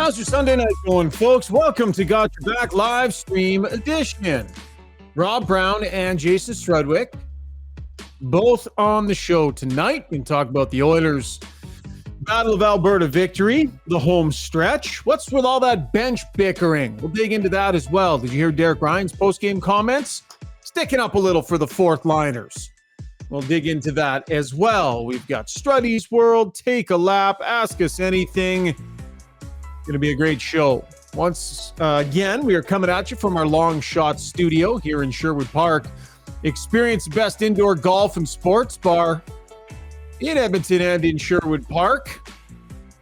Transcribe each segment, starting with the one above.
How's your Sunday night going, folks? Welcome to Got Your Back live stream edition. Rob Brown and Jason Strudwick, both on the show tonight. We can talk about the Oilers' Battle of Alberta victory, the home stretch. What's with all that bench bickering? We'll dig into that as well. Did you hear Derek Ryan's post-game comments? Sticking up a little for the fourth liners. We'll dig into that as well. We've got Struddy's World, Take a Lap, Ask Us Anything. Going to be a great show. Once again, we are coming at you from our Long Shot studio here in Sherwood Park. Experience the best indoor golf and sports bar in Edmonton and in Sherwood Park.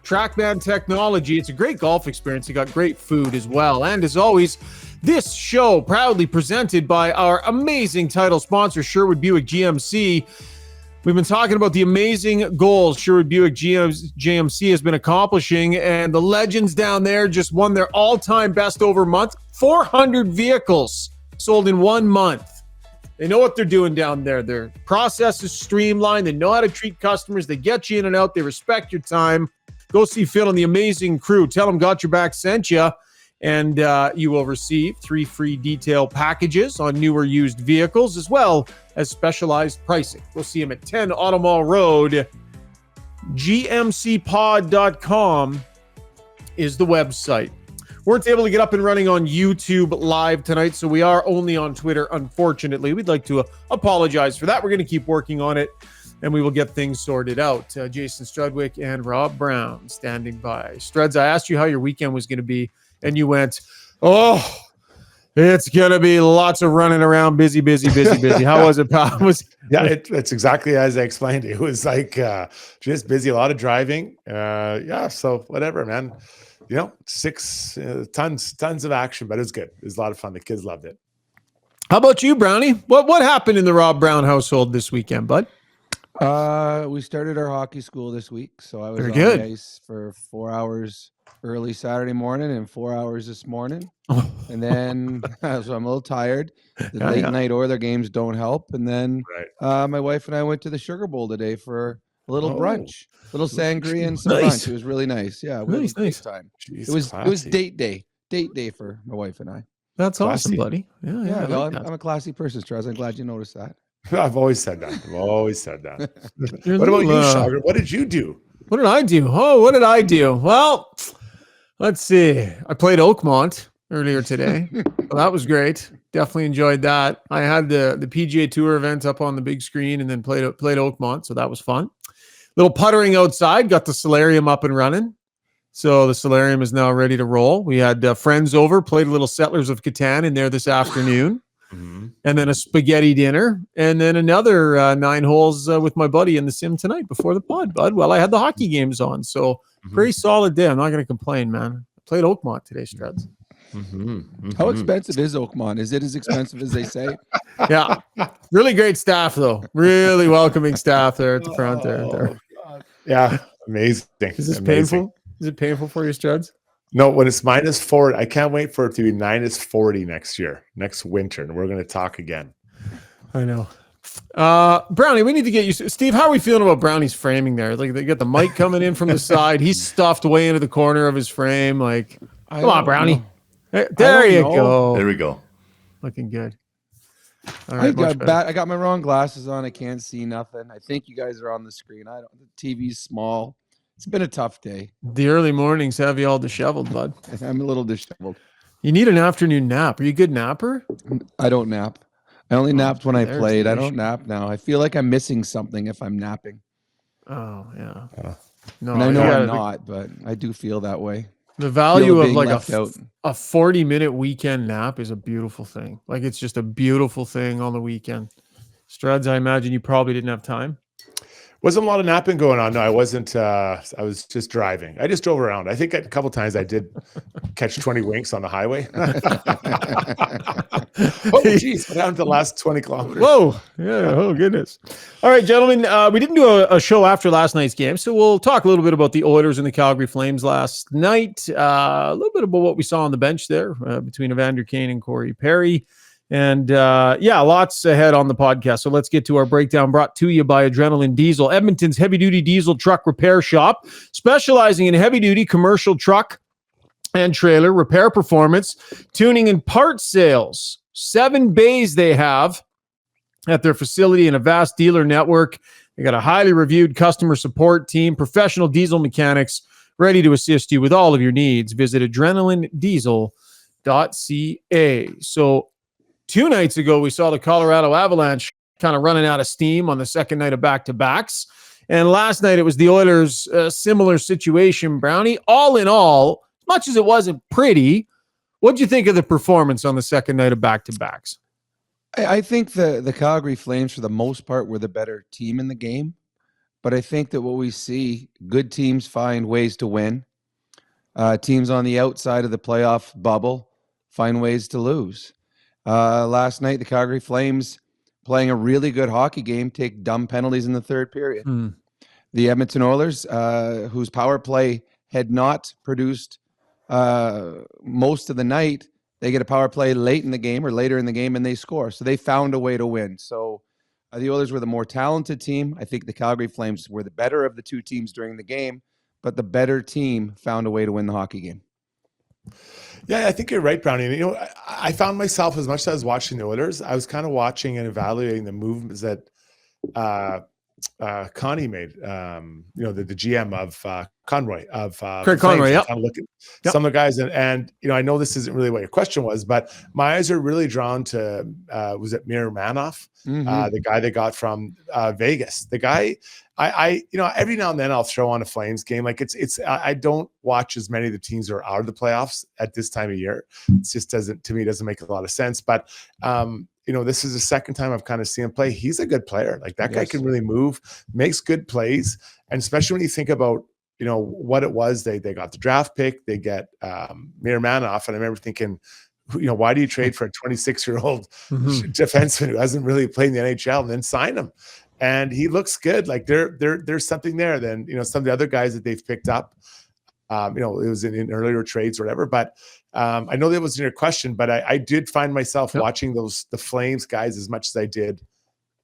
Trackman Technology. It's a great golf experience. You got great food as well. And as always, this show proudly presented by our amazing title sponsor, Sherwood Buick GMC. We've been talking about the amazing goals Sherwood Buick GMC has been accomplishing, and the legends down there just won their all-time best over month. 400 vehicles sold in 1 month. They know what they're doing down there. Their process is streamlined. They know how to treat customers. They get you in and out. They respect your time. Go see Phil and the amazing crew. Tell them Got Your Back sent you, and you will receive 3 free detail packages on new or used vehicles, as well as specialized pricing. We'll see them at 10 Auto Mall Road. GMCpod.com is the website. Weren't able to get up and running on YouTube live tonight, so we are only on Twitter, unfortunately. We'd like to apologize for that. We're going to keep working on it, and we will get things sorted out. Jason Strudwick and Rob Brown standing by. Struds, I asked you how your weekend was going to be, and you went, oh, it's going to be lots of running around, busy. How was it, pal? It's exactly as I explained. It was like just busy, a lot of driving. So whatever, man. You know, tons of action, but it was good. It was a lot of fun. The kids loved it. How about you, Brownie? What happened in the Rob Brown household this weekend, bud? We started our hockey school this week, so I was on the ice for 4 hours early Saturday morning and 4 hours this morning. And then so I'm a little tired. The late night Oiler games don't help. And then my wife and I went to the Sugar Bowl today for a little brunch, little sangria and some brunch. It was really nice. Yeah, we had a nice time. Jeez, it was date day for my wife and I. That's classy. Awesome, buddy. Yeah. I'm a classy person, Strauss. I'm glad you noticed that. I've always said that. What about you, Shogger? What did you do? What did I do? What did I do? Well, let's see. I played Oakmont earlier today. Well, that was great. Definitely enjoyed that. I had the PGA Tour event up on the big screen and then played Oakmont, so that was fun. Little puttering outside, got the solarium up and running. So the solarium is now ready to roll. We had friends over, played a little Settlers of Catan in there this afternoon. Mm-hmm. And then a spaghetti dinner, and then another 9 holes with my buddy in the sim tonight before the pod, bud. Well, I had the hockey games on, so pretty solid day. I'm not going to complain, man. I played Oakmont today, Struds. How expensive is Oakmont? Is it as expensive as they say? Yeah. Really great staff, though. Really welcoming staff there at the front there. Yeah, amazing. Is this painful? Is it painful for you, Struds? No, when it's -4, I can't wait for it to be -40 next winter, and we're going to talk again. I know. Brownie, we need to get you. Steve, how are we feeling about Brownie's framing there? Like, they got the mic coming in from the side. He's stuffed way into the corner of his frame. Like, come on, Brownie. There you go. There we go. Looking good. All right, I got my wrong glasses on. I can't see nothing. I think you guys are on the screen. The TV's small. It's been a tough day. The early mornings have you all disheveled, bud. I'm a little disheveled. You need an afternoon nap. Are you a good napper? I don't nap. I only napped when I played. I don't nap now. I feel like I'm missing something if I'm napping. Oh, yeah. No, and I know I'm not, but I do feel that way. The value of like a 40-minute weekend nap is a beautiful thing. Like, it's just a beautiful thing on the weekend. Struds, I imagine you probably didn't have time. Wasn't a lot of napping going on. No, I wasn't. I was just driving. I just drove around. I think a couple of times I did catch 20 winks on the highway. Oh, geez. What happened to the last 20 kilometers? Whoa. Yeah. Oh, goodness. All right, gentlemen. We didn't do a show after last night's game, so we'll talk a little bit about the Oilers and the Calgary Flames last night. A little bit about what we saw on the bench there between Evander Kane and Corey Perry. And lots ahead on the podcast. So let's get to our breakdown, brought to you by Adrenaline Diesel, Edmonton's heavy-duty diesel truck repair shop, specializing in heavy-duty commercial truck and trailer, repair performance, tuning and parts sales. 7 bays they have at their facility and a vast dealer network. They got a highly reviewed customer support team, professional diesel mechanics ready to assist you with all of your needs. Visit adrenalinediesel.ca. So 2 nights ago, we saw the Colorado Avalanche kind of running out of steam on the second night of back-to-backs. And last night, it was the Oilers' similar situation, Brownie. All in all, as much as it wasn't pretty, what did you think of the performance on the second night of back-to-backs? I think the Calgary Flames, for the most part, were the better team in the game. But I think that what we see, good teams find ways to win. Teams on the outside of the playoff bubble find ways to lose. Last night, the Calgary Flames, playing a really good hockey game, take dumb penalties in the third period. The Edmonton Oilers, whose power play had not produced most of the night, they get a power play late in the game or later in the game, and they score. So they found a way to win. So the Oilers were the more talented team. I think the Calgary Flames were the better of the two teams during the game, but the better team found a way to win the hockey game. Yeah, I think you're right, Brownie. You know, I found myself, as much as I was watching the Oilers, I was kind of watching and evaluating the movements that Connie made. You know, the GM of Conroy of Craig Conroy. Yeah, kind of look at some of the guys, and you know, I know this isn't really what your question was, but my eyes are really drawn to was it Mir Manoff, the guy they got from Vegas. The guy, I you know, every now and then I'll throw on a Flames game. Like I don't watch as many of the teams that are out of the playoffs at this time of year. It just doesn't make a lot of sense. But you know, this is the second time I've kind of seen him play. He's a good player. Like that guy can really move, makes good plays. And especially when you think about, you know, what it was, they got the draft pick, they get Mir Manoff. And I remember thinking, you know, why do you trade for a 26-year-old defenseman who hasn't really played in the NHL and then sign him? And he looks good. Like there's something there. Then, you know, some of the other guys that they've picked up, you know, it was in earlier trades or whatever. But I know that was in your question, but I did find myself watching the Flames guys as much as I did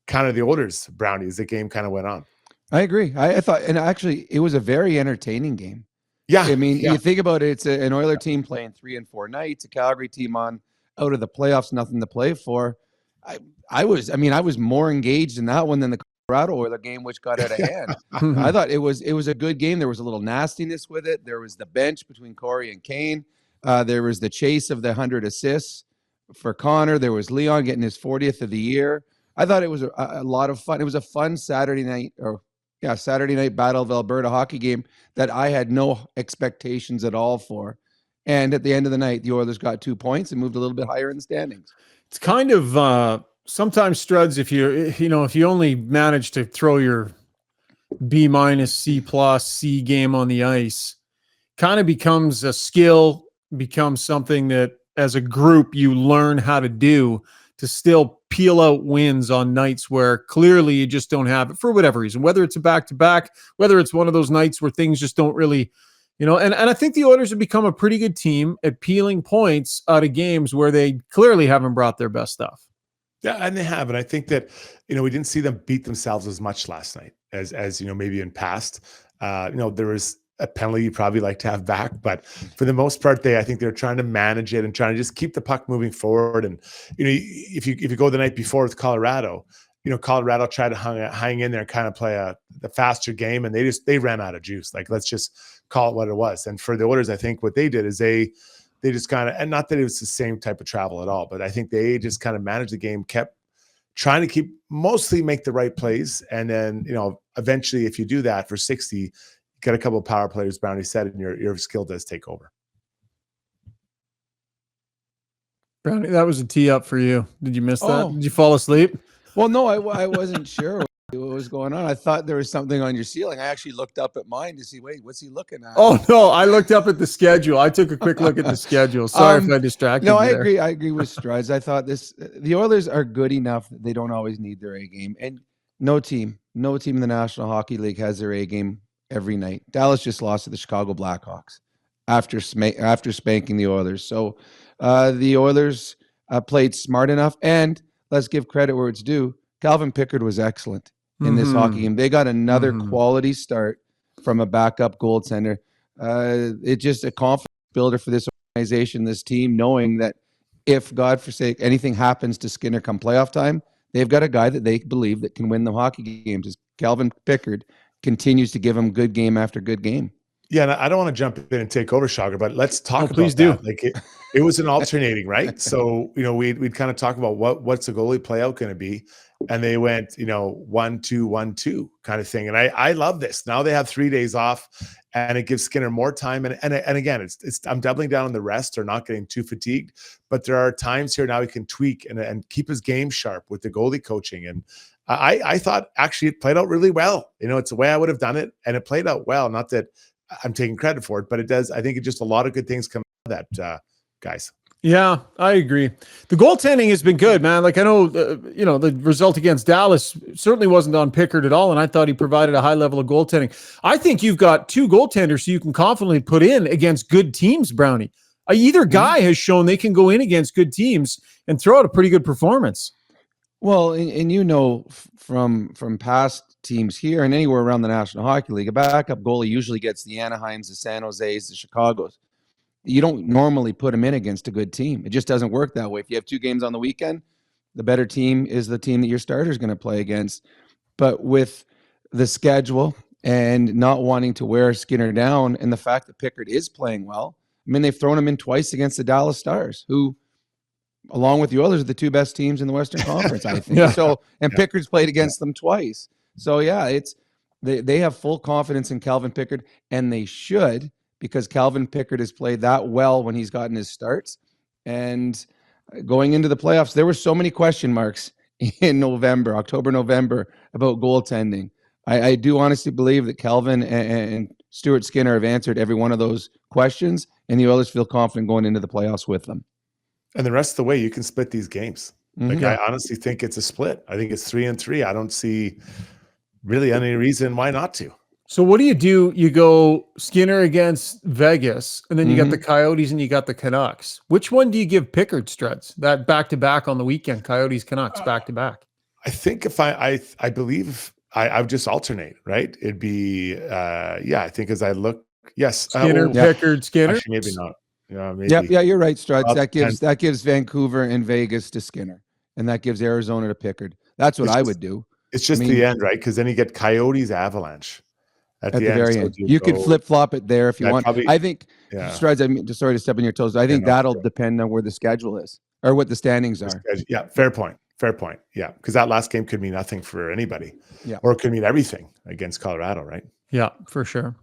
kind of the Oilers Brownies. The game kind of went on. I agree. I thought, and actually, it was a very entertaining game. Yeah, I mean, you think about it. It's an Oiler team playing 3 and 4 nights, a Calgary team on out of the playoffs, nothing to play for. I was more engaged in that one than the Colorado Oiler game, which got out of hand. I thought it was a good game. There was a little nastiness with it. There was the bench between Corey and Kane. There was the chase of the 100 assists for Connor. There was Leon getting his 40th of the year. I thought it was a lot of fun. It was a fun Saturday night Battle of Alberta hockey game that I had no expectations at all for. And at the end of the night, the Oilers got 2 points and moved a little bit higher in the standings. It's kind of sometimes, Struds, if you only manage to throw your B-, C+, C game on the ice, kind of becomes a skill, becomes something that as a group you learn how to do to still peel out wins on nights where clearly you just don't have it for whatever reason, whether it's a back-to-back, whether it's one of those nights where things just don't really, you know, and I think the Oilers have become a pretty good team at peeling points out of games where they clearly haven't brought their best stuff. Yeah, and they have. And I think that, you know, we didn't see them beat themselves as much last night as you know, maybe in past. You know, there was a penalty you'd probably like to have back, but for the most part, I think they're trying to manage it and trying to just keep the puck moving forward. And, you know, if you go the night before with Colorado, you know, Colorado tried to hang in there and kind of play the faster game, and they ran out of juice. Like, let's just call it what it was. And for the Oilers, I think what they did is they just kind of, and not that it was the same type of travel at all, but I think they just kind of managed the game, kept trying to mostly make the right plays. And then, you know, eventually if you do that for 60, you get a couple of power players, Brownie said, and your skill does take over. Brownie, that was a tee up for you. Did you miss that? Did you fall asleep? Well, no, I wasn't sure what was going on. I thought there was something on your ceiling. I actually looked up at mine to see, wait, what's he looking at? Oh, no, I looked up at the schedule. I took a quick look at the schedule. Sorry if I distracted you. No, I agree. I agree with Struds. I thought the Oilers are good enough that they don't always need their A game. And no team in the National Hockey League has their A game every night. Dallas just lost to the Chicago Blackhawks after spanking the Oilers. So the Oilers played smart enough. And let's give credit where it's due. Calvin Pickard was excellent in this hockey game. They got another quality start from a backup goaltender. It just a confidence builder for this organization, this team, knowing that if, God forsake, anything happens to Skinner come playoff time, they've got a guy that they believe that can win the hockey games. As Calvin Pickard continues to give him good game after good game. Yeah, and I don't want to jump in and take over, Shogger, but let's talk about please that. do. Like it was an alternating, right? So, we'd kind of talk about what's the goalie play out going to be. And they went, 1-2-1-2 kind of thing. And I love this. Now they have 3 days off and it gives Skinner more time. And again, it's I'm doubling down on the rest or not getting too fatigued. But there are times here now he can tweak and keep his game sharp with the goalie coaching. And I thought actually it played out really well. It's the way I would have done it. And it played out well. Not that I'm taking credit for it, but it does. I think it just a lot of good things come out of that, guys. Yeah, I agree. The goaltending has been good, man. Like I know, the result against Dallas certainly wasn't on Pickard at all, and I thought he provided a high level of goaltending. I think you've got two goaltenders so you can confidently put in against good teams, Brownie. Either guy has shown they can go in against good teams and throw out a pretty good performance. Well, and from past teams here and anywhere around the National Hockey League, a backup goalie usually gets the Anaheims, the San Jose's, the Chicagos. You don't normally put them in against a good team. It just doesn't work that way. If you have two games on the weekend, the better team is the team that your starter is going to play against. But with the schedule and not wanting to wear Skinner down and the fact that Pickard is playing well, I mean, they've thrown him in twice against the Dallas Stars, who, along with the Oilers, are the two best teams in the Western Conference, I think. Yeah. So, and Pickard's played against them twice. So, yeah, they have full confidence in Calvin Pickard, and they should, because Calvin Pickard has played that well when he's gotten his starts. And going into the playoffs, there were so many question marks in October, November, about goaltending. I do honestly believe that Calvin and Stuart Skinner have answered every one of those questions, and the Oilers feel confident going into the playoffs with them. And the rest of the way, you can split these games. Like I honestly think it's a split. I think it's 3-3. I don't see really any reason why not to. So what do? You go Skinner against Vegas, and then you got the Coyotes and you got the Canucks. Which one do you give Pickard, Struds? That back-to-back on the weekend, Coyotes, Canucks, back-to-back. I think if I believe I would just alternate, right? It'd be, I think as I look, yes. Skinner, Pickard, Skinner. Actually, maybe not. Yeah, maybe. Yeah, you're right, Struds. That gives Vancouver and Vegas to Skinner, and that gives Arizona to Pickard. That's what I would do. It's just the end, right? Because then you get Coyotes Avalanche at the very end. You could flip-flop it there if you want. I think, Struds, sorry to step on your toes. I think that'll depend on where the schedule is or what the standings are. Yeah, fair point. Yeah, because that last game could mean nothing for anybody. Yeah. Or it could mean everything against Colorado, right? Yeah, for sure.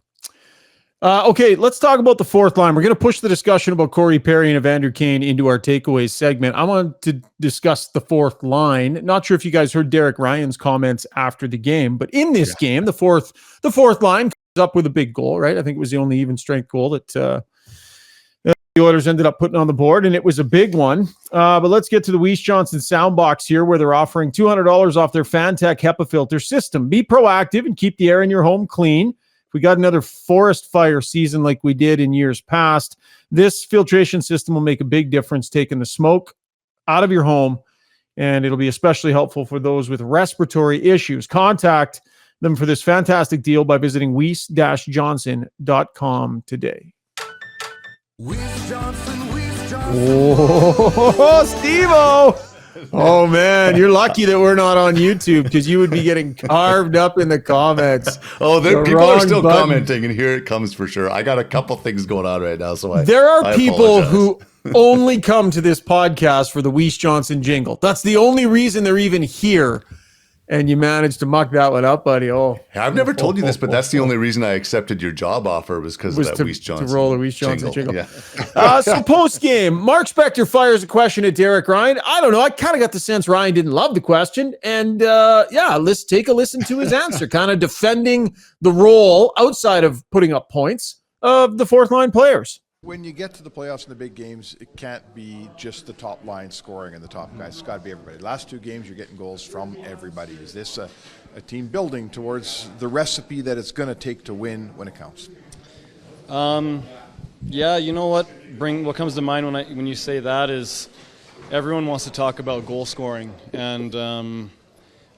Okay, let's talk about the fourth line. We're going to push the discussion about Corey Perry and Evander Kane into our takeaways segment. I want to discuss the fourth line. Not sure if you guys heard Derek Ryan's comments after the game, but in this game, the fourth line comes up with a big goal, right? I think it was the only even strength goal that the Oilers ended up putting on the board, and it was a big one. But let's get to the Weiss Johnson Soundbox here, where they're offering $200 off their Fantech HEPA filter system. Be proactive and keep the air in your home clean. We got another forest fire season like we did in years past. This filtration system will make a big difference, taking the smoke out of your home, and it'll be especially helpful for those with respiratory issues. Contact them for this fantastic deal by visiting weiss-johnson.com today. Weiss Johnson. Oh, Steve-O! Oh, man, you're lucky that we're not on YouTube because you would be getting carved up in the comments. Oh, people are still commenting, and here it comes for sure. I got a couple things going on right now, so there are people who only come to this podcast for the Weiss Johnson jingle. That's the only reason they're even here. And you managed to muck that one up, buddy. Oh, I've never told you this, but that's the only reason I accepted your job offer was because of that Weiss Johnson. To roll the Weiss Johnson jingle. Yeah. So post game, Mark Spector fires a question at Derek Ryan. I don't know. I kind of got the sense Ryan didn't love the question, and let's take a listen to his answer. Kind of defending the role outside of putting up points of the fourth line players. When you get to the playoffs and the big games, it can't be just the top line scoring and the top guys. It's got to be everybody. Last two games, you're getting goals from everybody. Is this a team building towards the recipe that it's going to take to win when it counts? Yeah, you know what? What comes to mind when you say that is everyone wants to talk about goal scoring, and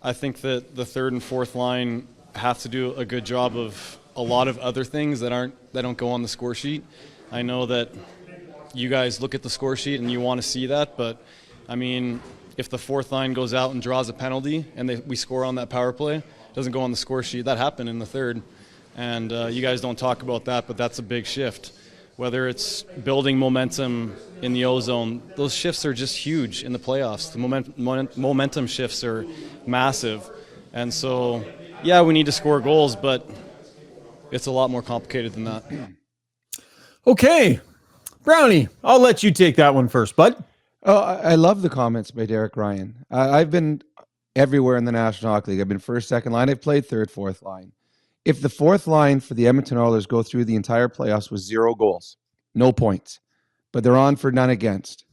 I think that the third and fourth line have to do a good job of a lot of other things that don't go on the score sheet. I know that you guys look at the score sheet and you want to see that, but I mean, if the fourth line goes out and draws a penalty and we score on that power play, it doesn't go on the score sheet. That happened in the third, and you guys don't talk about that, but that's a big shift. Whether it's building momentum in the O-zone, those shifts are just huge in the playoffs. The momentum shifts are massive. And so, yeah, we need to score goals, but it's a lot more complicated than that. Okay. Brownie, I'll let you take that one first, bud. Oh, I love the comments by Derek Ryan. I've been everywhere in the National Hockey League. I've been first, second line. I've played third, fourth line. If the fourth line for the Edmonton Oilers go through the entire playoffs with 0 goals, no points, but they're on for none against,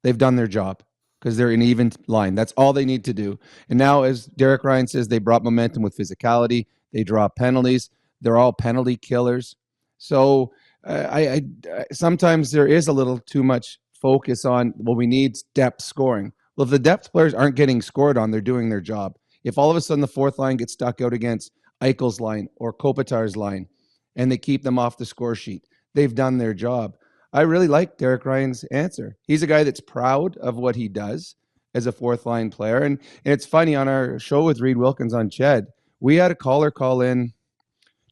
they've done their job because they're an even line. That's all they need to do. And now, as Derek Ryan says, they brought momentum with physicality. They draw penalties. They're all penalty killers. So I sometimes there is a little too much focus on, well, we need depth scoring. Well, if the depth players aren't getting scored on, they're doing their job. If all of a sudden the fourth line gets stuck out against Eichel's line or Kopitar's line, and they keep them off the score sheet, they've done their job. I really like Derek Ryan's answer. He's a guy that's proud of what he does as a fourth line player. And it's funny, on our show with Reed Wilkins on Ched, we had a caller call in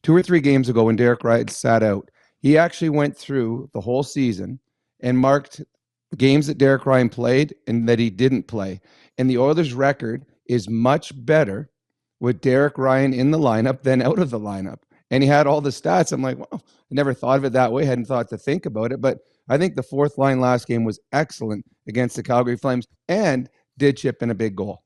2 or 3 games ago when Derek Ryan sat out. He actually went through the whole season and marked the games that Derek Ryan played and that he didn't play. And the Oilers' record is much better with Derek Ryan in the lineup than out of the lineup. And he had all the stats. I'm like, well, I never thought of it that way. Hadn't thought to think about it. But I think the fourth line last game was excellent against the Calgary Flames and did chip in a big goal.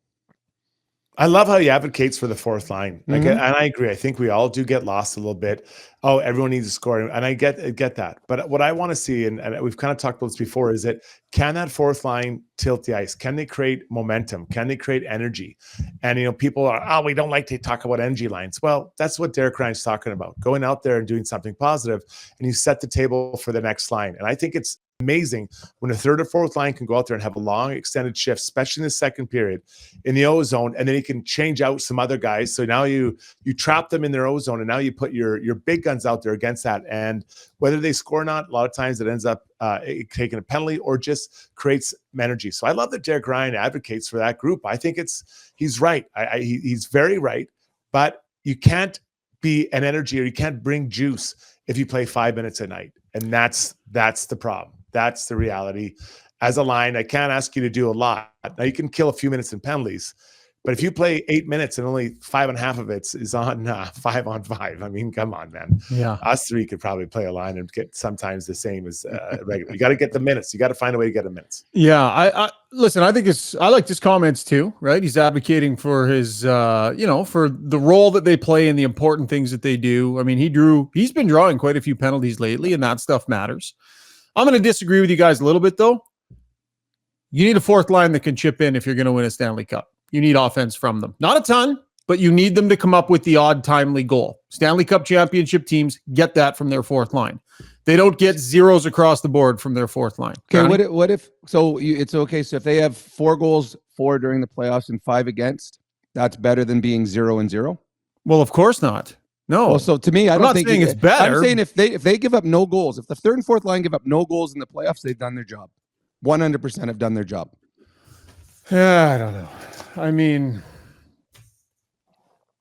I love how he advocates for the fourth line. Like, and I agree. I think we all do get lost a little bit. Oh, everyone needs to score. And I get that. But what I want to see, and we've kind of talked about this before, is that can that fourth line tilt the ice? Can they create momentum? Can they create energy? And, people are, oh, we don't like to talk about energy lines. Well, that's what Derek Ryan's talking about, going out there and doing something positive, and you set the table for the next line. And I think it's amazing when a third or fourth line can go out there and have a long extended shift, especially in the second period in the O-zone, and then you can change out some other guys. So now you trap them in their O-zone, and now you put your big guns out there against that. And whether they score or not, a lot of times it ends up taking a penalty or just creates energy. So I love that Derek Ryan advocates for that group. I think he's right. He's very right, but you can't be an energy, or you can't bring juice if you play 5 minutes a night. And that's the problem. That's the reality. As a line, I can't ask you to do a lot. Now, you can kill a few minutes in penalties, but if you play 8 minutes and only 5.5 of it is on 5-on-5, I mean, come on, man. Yeah. Us three could probably play a line and get sometimes the same as regular. You got to get the minutes. You got to find a way to get the minutes. Yeah. I listen, I like his comments too, right? He's advocating for his, for the role that they play and the important things that they do. I mean, he's been drawing quite a few penalties lately, and that stuff matters. I'm going to disagree with you guys a little bit, though. You need a fourth line that can chip in if you're going to win a Stanley Cup. You need offense from them. Not a ton, but you need them to come up with the odd, timely goal. Stanley Cup championship teams get that from their fourth line. They don't get zeros across the board from their fourth line. Okay, what if it's okay. So if they have 4 goals, 4 during the playoffs and 5 against, that's better than being 0-0? Well, of course not. No. Well, so to me, I'm not saying it's better. I'm saying if they give up no goals, if the third and fourth line give up no goals in the playoffs, they've done their job. 100% have done their job. Yeah, I don't know. I mean,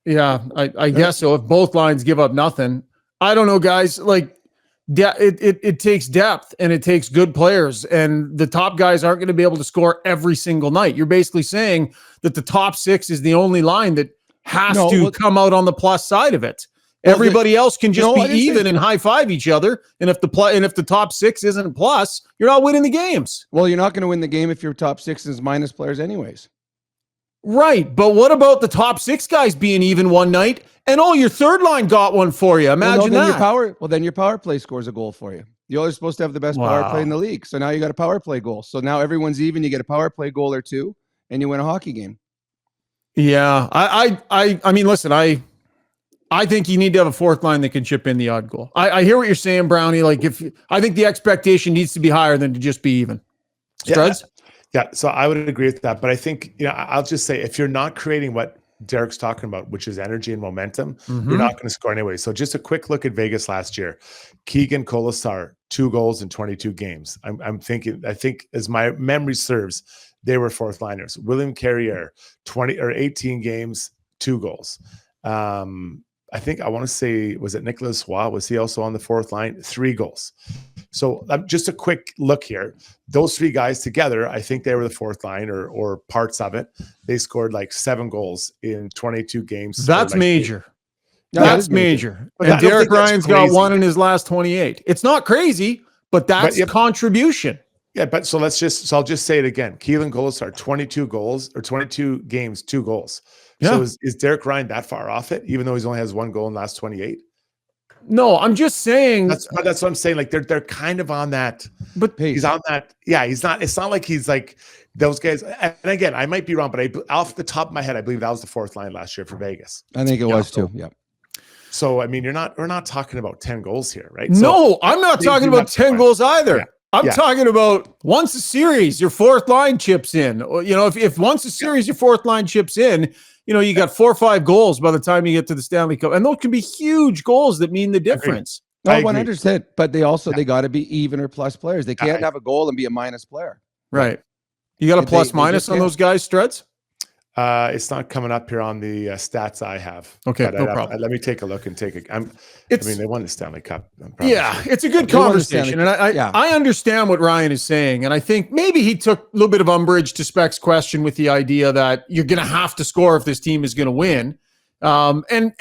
yeah, I guess so. If both lines give up nothing, I don't know, guys. Like, it takes depth and it takes good players, and the top guys aren't going to be able to score every single night. You're basically saying that the top 6 is the only line that has to come out on the plus side of it. Everybody else can just be even and high five each other. And if the top 6 isn't plus, you're not winning the games. Well, you're not going to win the game if your top 6 is minus players anyways. Right. But what about the top 6 guys being even one night? And your third line got one for you. Imagine that. Then your power play scores a goal for you. You're always supposed to have the best power play in the league. So now you got a power play goal. So now everyone's even. You get a power play goal or 2, and you win a hockey game. Yeah. I mean, listen, I think you need to have a fourth line that can chip in the odd goal. I hear what you're saying, Brownie. Like, I think the expectation needs to be higher than to just be even. Struds? Yeah, so I would agree with that. But I think, I'll just say, if you're not creating what Derek's talking about, which is energy and momentum, you're not going to score anyway. So just a quick look at Vegas last year. Keegan Colasar, 2 goals in 22 games. I think as my memory serves, they were fourth liners. William Carrier, 18 games, 2 goals. I think I want to say, was it Nicholas Waugh? Was he also on the fourth line? 3 goals. So just a quick look here. Those 3 guys together, I think they were the fourth line or parts of it. They scored like 7 goals in 22 games. That's like major. Yeah, That's major. But And I don't Derek think that's Ryan's got crazy. 1 in his last 28. It's not crazy, but that's contribution. Yeah, but so I'll just say it again. Keelan Golisar, 22 goals or 22 games, 2 goals. Yeah. So is Derek Ryan that far off it, even though he's only has 1 goal in the last 28? No, I'm just saying. That's what I'm saying. Like they're kind of on that. But He's on that. Yeah, he's not. It's not like he's like those guys. And again, I might be wrong, but off the top of my head, I believe that was the fourth line last year for Vegas. I think it was too. Yeah. So I mean, we're not talking about 10 goals here, right? No, So, I'm not talking about 10 goals either. Yeah. I'm talking about once a series, your fourth line chips in. Or, if once a series, your fourth line chips in, you got 4 or 5 goals by the time you get to the Stanley Cup. And those can be huge goals that mean the difference. No, 100%. But they got to be even or plus players. They can't have a goal and be a minus player. Right. You got a plus minus on those guys, Struds? It's not coming up here on the stats I have. Okay, but no problem. Let me take a look and they won the Stanley Cup. Yeah, it's a good conversation. And I understand what Ryan is saying. And I think maybe he took a little bit of umbrage to Speck's question with the idea that you're going to have to score if this team is going to win. And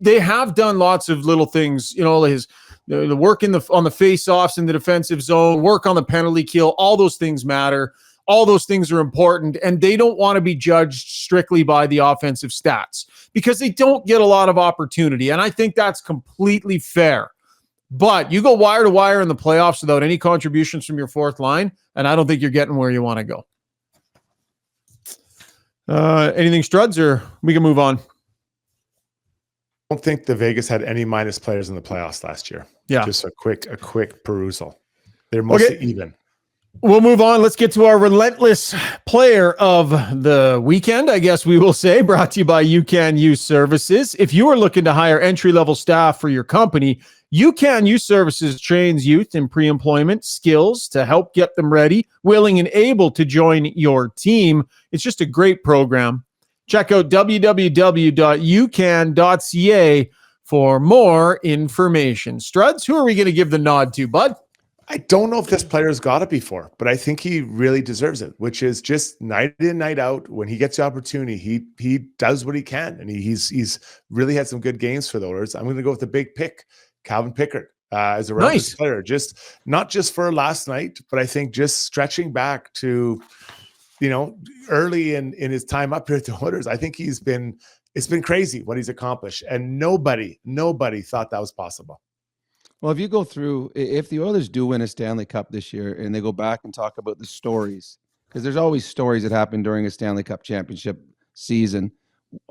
they have done lots of little things, the work on the face-offs in the defensive zone, work on the penalty kill, all those things matter. All those things are important, and they don't want to be judged strictly by the offensive stats because they don't get a lot of opportunity, and I think that's completely fair. But you go wire to wire in the playoffs without any contributions from your fourth line, and I don't think you're getting where you want to go. Anything, Struds, or we can move on? I don't think the Vegas had any minus players in the playoffs last year. Yeah. Just a quick perusal. They're mostly even. We'll move on. Let's get to our Relentless player of the weekend, I guess we will say, brought to you by UCAN Youth Services. If you are looking to hire entry-level staff for your company, UCAN Youth Services trains youth in pre-employment skills to help get them ready, willing, and able to join your team. It's just a great program. Check out www.ucan.ca for more information. Struds, who are we going to give the nod to, bud? I don't know if this player's got it before, but I think he really deserves it, which is just night in, night out. When he gets the opportunity, he does what he can, and he's really had some good games for the Oilers. I'm going to go with the big pick, Calvin Pickard, as a Relentless player. Just not just for last night, but I think just stretching back to, early in his time up here at the Oilers. I think it's been crazy what he's accomplished, and nobody thought that was possible. Well, if you go through, if the Oilers do win a Stanley Cup this year and they go back and talk about the stories, because there's always stories that happen during a Stanley Cup championship season,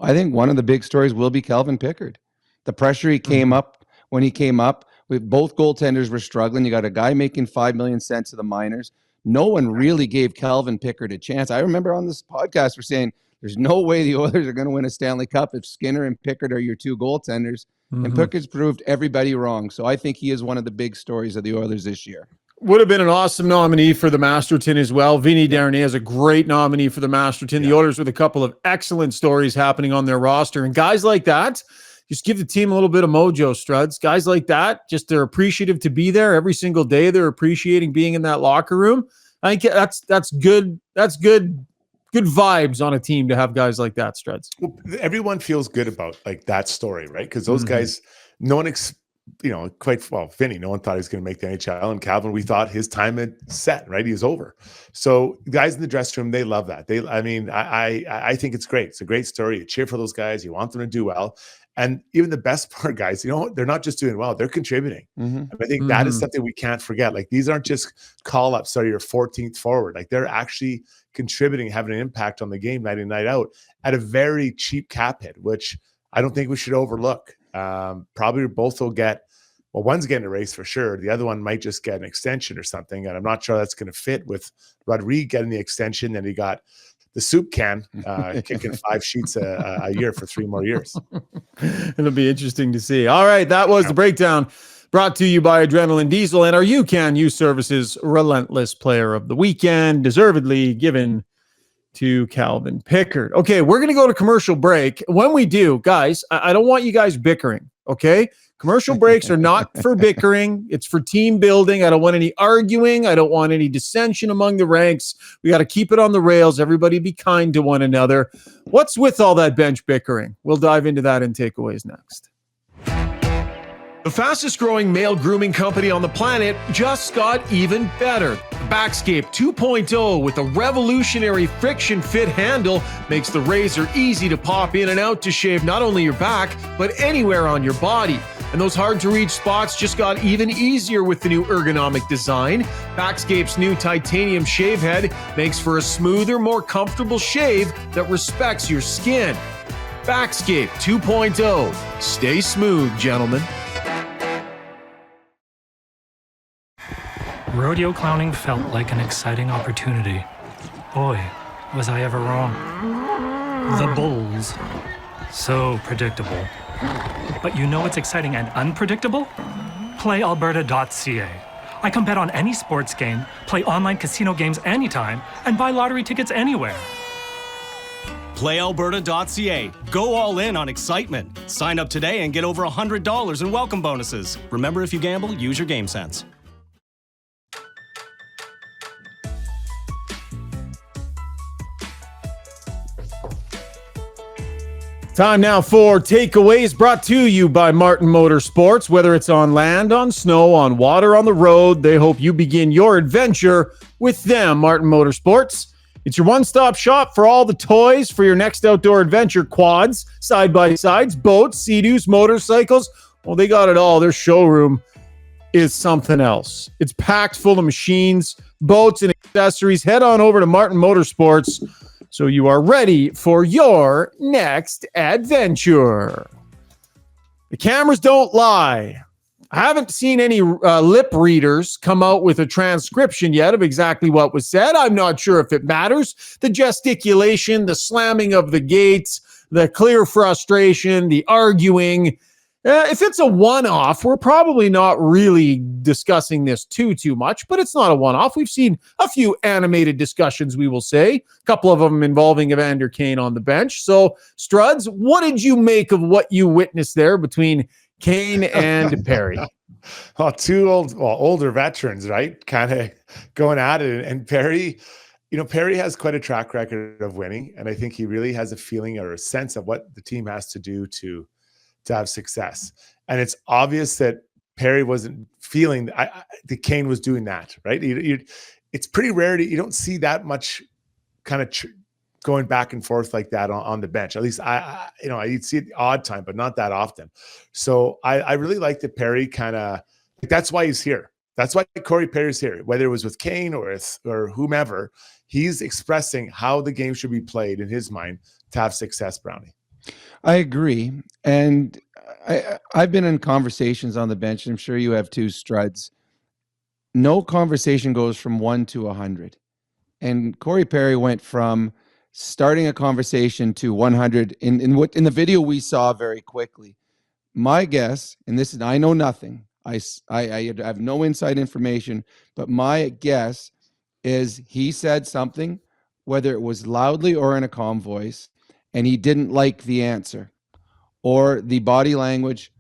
I think one of the big stories will be Calvin Pickard. The pressure he came up when he came up, both goaltenders were struggling. You got a guy making $5 million cents to the minors. No one really gave Calvin Pickard a chance. I remember on this podcast we're saying there's no way the Oilers are going to win a Stanley Cup if Skinner and Pickard are your 2 goaltenders. And Pickard's proved everybody wrong. So I think he is one of the big stories of the Oilers this year. Would have been an awesome nominee for the Masterton as well. Vinny Darnay is a great nominee for the Masterton. The Oilers with a couple of excellent stories happening on their roster. And guys like that, just give the team a little bit of mojo, Struds. Guys like that, just they're appreciative to be there every single day. They're appreciating being in that locker room. I think that's good. That's good vibes on a team to have guys like that, Struds. Well, everyone feels good about like that story, right? Because those guys, no one, Vinny, no one thought he was going to make the NHL, and Calvin, we thought his time had set, right? He was over. So guys in the dressing room, they love that. I think it's great. It's a great story. You cheer for those guys. You want them to do well. And even the best part, guys, they're not just doing well, they're contributing. And I think that is something we can't forget. Like, these aren't just call-ups or your 14th forward. Like, they're actually contributing, having an impact on the game night in, night out at a very cheap cap hit, which I don't think we should overlook. Probably both will get, well, one's getting a raise for sure. The other one might just get an extension or something. And I'm not sure that's going to fit with Rodrigue getting the extension. And he got the soup can kicking 5 sheets a year for 3 more years. It'll be interesting to see. All right, that was the breakdown Brought to you by Adrenaline Diesel and our UCAN Youth Services Relentless Player of the Weekend, deservedly given to Calvin Pickard. Okay, we're going to go to commercial break. When we do, guys, I don't want you guys bickering, okay? Commercial breaks are not for bickering. It's for team building. I don't want any arguing. I don't want any dissension among the ranks. We got to keep it on the rails. Everybody be kind to one another. What's with all that bench bickering? We'll dive into that in takeaways next. The fastest growing male grooming company on the planet just got even better. Backscape 2.0 with a revolutionary friction fit handle makes the razor easy to pop in and out to shave not only your back, but anywhere on your body. And those hard to reach spots just got even easier with the new ergonomic design. Backscape's new titanium shave head makes for a smoother, more comfortable shave that respects your skin. Backscape 2.0. Stay smooth, gentlemen. Rodeo clowning felt like an exciting opportunity. Boy, was I ever wrong. The bulls. So predictable. But you know what's exciting and unpredictable? PlayAlberta.ca. I can bet on any sports game, play online casino games anytime, and buy lottery tickets anywhere. PlayAlberta.ca. Go all in on excitement. Sign up today and get over $100 in welcome bonuses. Remember, if you gamble, use your game sense. Time now for takeaways brought to you by Martin Motorsports. Whether it's on land, on snow, on water, on the road, they hope you begin your adventure with them, Martin Motorsports. It's your one-stop shop for all the toys for your next outdoor adventure. Quads, side-by-sides, boats, Sea-Doos, motorcycles. Well, they got it all. Their showroom is something else. It's packed full of machines, boats, and accessories. Head on over to Martin Motorsports so you are ready for your next adventure. The cameras don't lie. I haven't seen any lip readers come out with a transcription yet of exactly what was said. I'm not sure if it matters. The gesticulation, the slamming of the gates, the clear frustration, the arguing. If it's a one-off, we're probably not really discussing this too much, but it's not a one-off. We've seen a few animated discussions, we will say, a couple of them involving Evander Kane on the bench. So, Struds, what did you make of what you witnessed there between Kane and Perry? Well, two older veterans, right? Kind of going at it. And Perry, Perry has quite a track record of winning, and I think he really has a feeling or a sense of what the team has to do to have success. And it's obvious that Perry wasn't feeling that Kane was doing that, right? It's pretty rare you don't see that much kind of going back and forth like that on the bench. At least you'd see it odd time, but not that often. So I really like that Perry that's why he's here. That's why Corey Perry's here, whether it was with Kane or whomever. He's expressing how the game should be played in his mind to have success, Brownie. I agree. And I've been in conversations on the bench, and I'm sure you have too, Struds. No conversation goes from 1 to 100. And Corey Perry went from starting a conversation to 100 in the video we saw very quickly. My guess, and this is, I know nothing. I have no inside information, but my guess is he said something, whether it was loudly or in a calm voice, and he didn't like the answer or the body language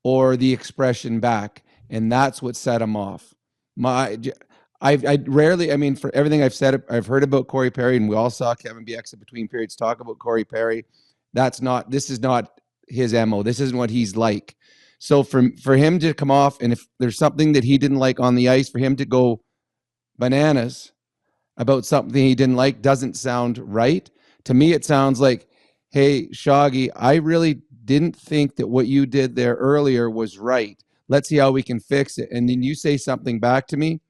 or the expression back. And that's what set him off. I rarely, for everything I've said, I've heard about Corey Perry, and we all saw Kevin Bieksa between periods talk about Corey Perry. This is not his MO. This isn't what he's like. So for him to come off, and if there's something that he didn't like on the ice, for him to go bananas about something he didn't like doesn't sound right. To me, it sounds like, hey, Shoggy, I really didn't think that what you did there earlier was right. Let's see how we can fix it. And then you say something back to me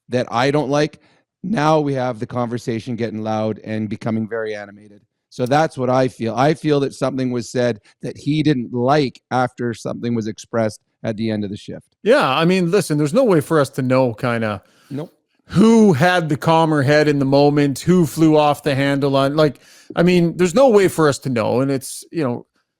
that I don't like. Now we have the conversation getting loud and becoming very animated. So that's what I feel. I feel that something was said that he didn't like after something was expressed at the end of the shift. Yeah, listen, there's no way for us to know Nope. Who had the calmer head in the moment, who flew off the handle on, there's no way for us to know. And it's,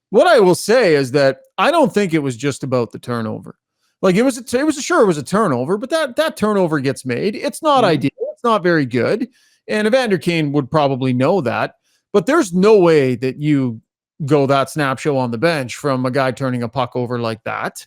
what I will say is that I don't think it was just about the turnover. Like it was a turnover, but that turnover gets made. It's not ideal. It's not very good. And Evander Kane would probably know that, but there's no way that you go that snap show on the bench from a guy turning a puck over like that.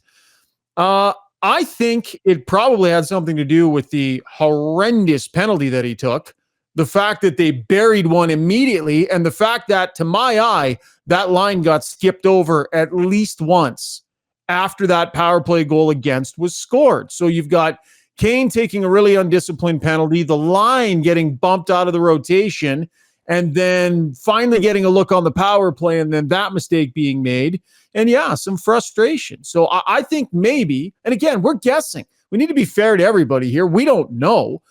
I think it probably had something to do with the horrendous penalty that he took, the fact that they buried one immediately, and the fact that, to my eye, that line got skipped over at least once after that power play goal against was scored. So you've got Kane taking a really undisciplined penalty, the line getting bumped out of the rotation, and then finally getting a look on the power play, and then that mistake being made. And yeah, some frustration. So I think maybe, and again, we're guessing. We need to be fair to everybody here. We don't know.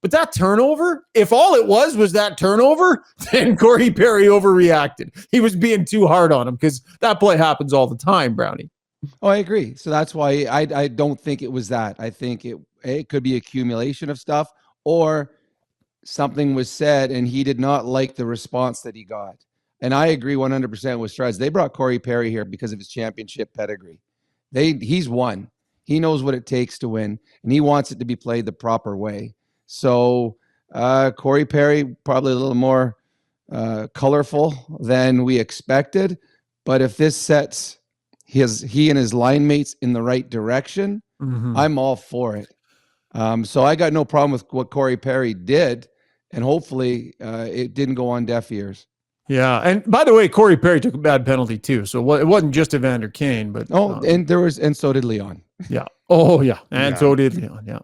But that turnover, if all it was that turnover, then Corey Perry overreacted. He was being too hard on him because that play happens all the time, Brownie. Oh, I agree. So that's why I don't think it was that. I think it could be accumulation of stuff, or something was said and he did not like the response that he got. And I agree 100% with Struds. They brought Corey Perry here because of his championship pedigree. He's won. He knows what it takes to win, and he wants it to be played the proper way. So Corey Perry, probably a little more colorful than we expected. But if this sets he and his line mates in the right direction, I'm all for it. So I got no problem with what Corey Perry did, and hopefully it didn't go on deaf ears. Yeah, and by the way, Corey Perry took a bad penalty too, so it wasn't just Evander Kane, but and so did Leon. Yeah. Oh yeah, and so did Leon. Yeah,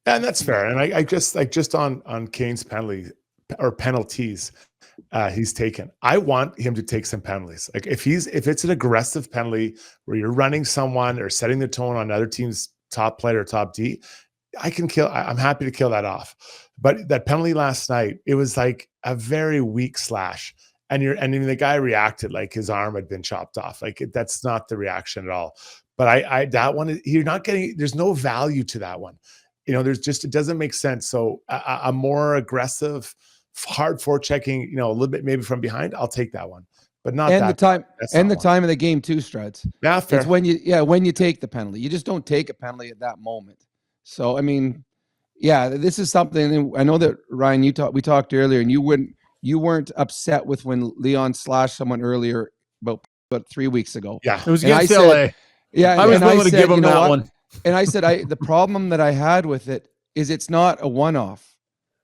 and that's fair. And I just on Kane's penalty or penalties he's taken. I want him to take some penalties. Like if it's an aggressive penalty where you're running someone or setting the tone on another team's top player or top D, I'm happy to kill that off. But that penalty last night, it was like a very weak slash. And the guy reacted like his arm had been chopped off. Like that's not the reaction at all. But that one, you're not getting, there's no value to that one. It doesn't make sense. So a more aggressive, hard forechecking, a little bit maybe from behind, I'll take that one. But not and that. The time of the game too, Struds. Yeah, fair. It's when you take the penalty. You just don't take a penalty at that moment. So I mean, yeah, this is something. I know that Ryan, we talked earlier, and you weren't upset with when Leon slashed someone earlier about 3 weeks ago. Yeah, it was against LA. Yeah, I was willing to give him that one. And I said, the problem that I had with it is it's not a one-off.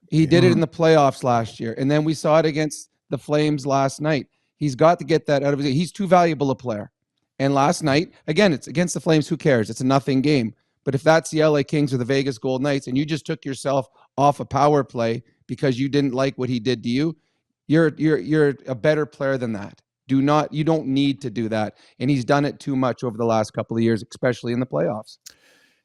He did it in the playoffs last year, and then we saw it against the Flames last night. He's got to get that out of his. He's too valuable a player. And last night, again, it's against the Flames. Who cares? It's a nothing game. But if that's the LA Kings or the Vegas Golden Knights, and you just took yourself off a power play because you didn't like what he did to you, you're a better player than that. You don't need to do that. And he's done it too much over the last couple of years, especially in the playoffs.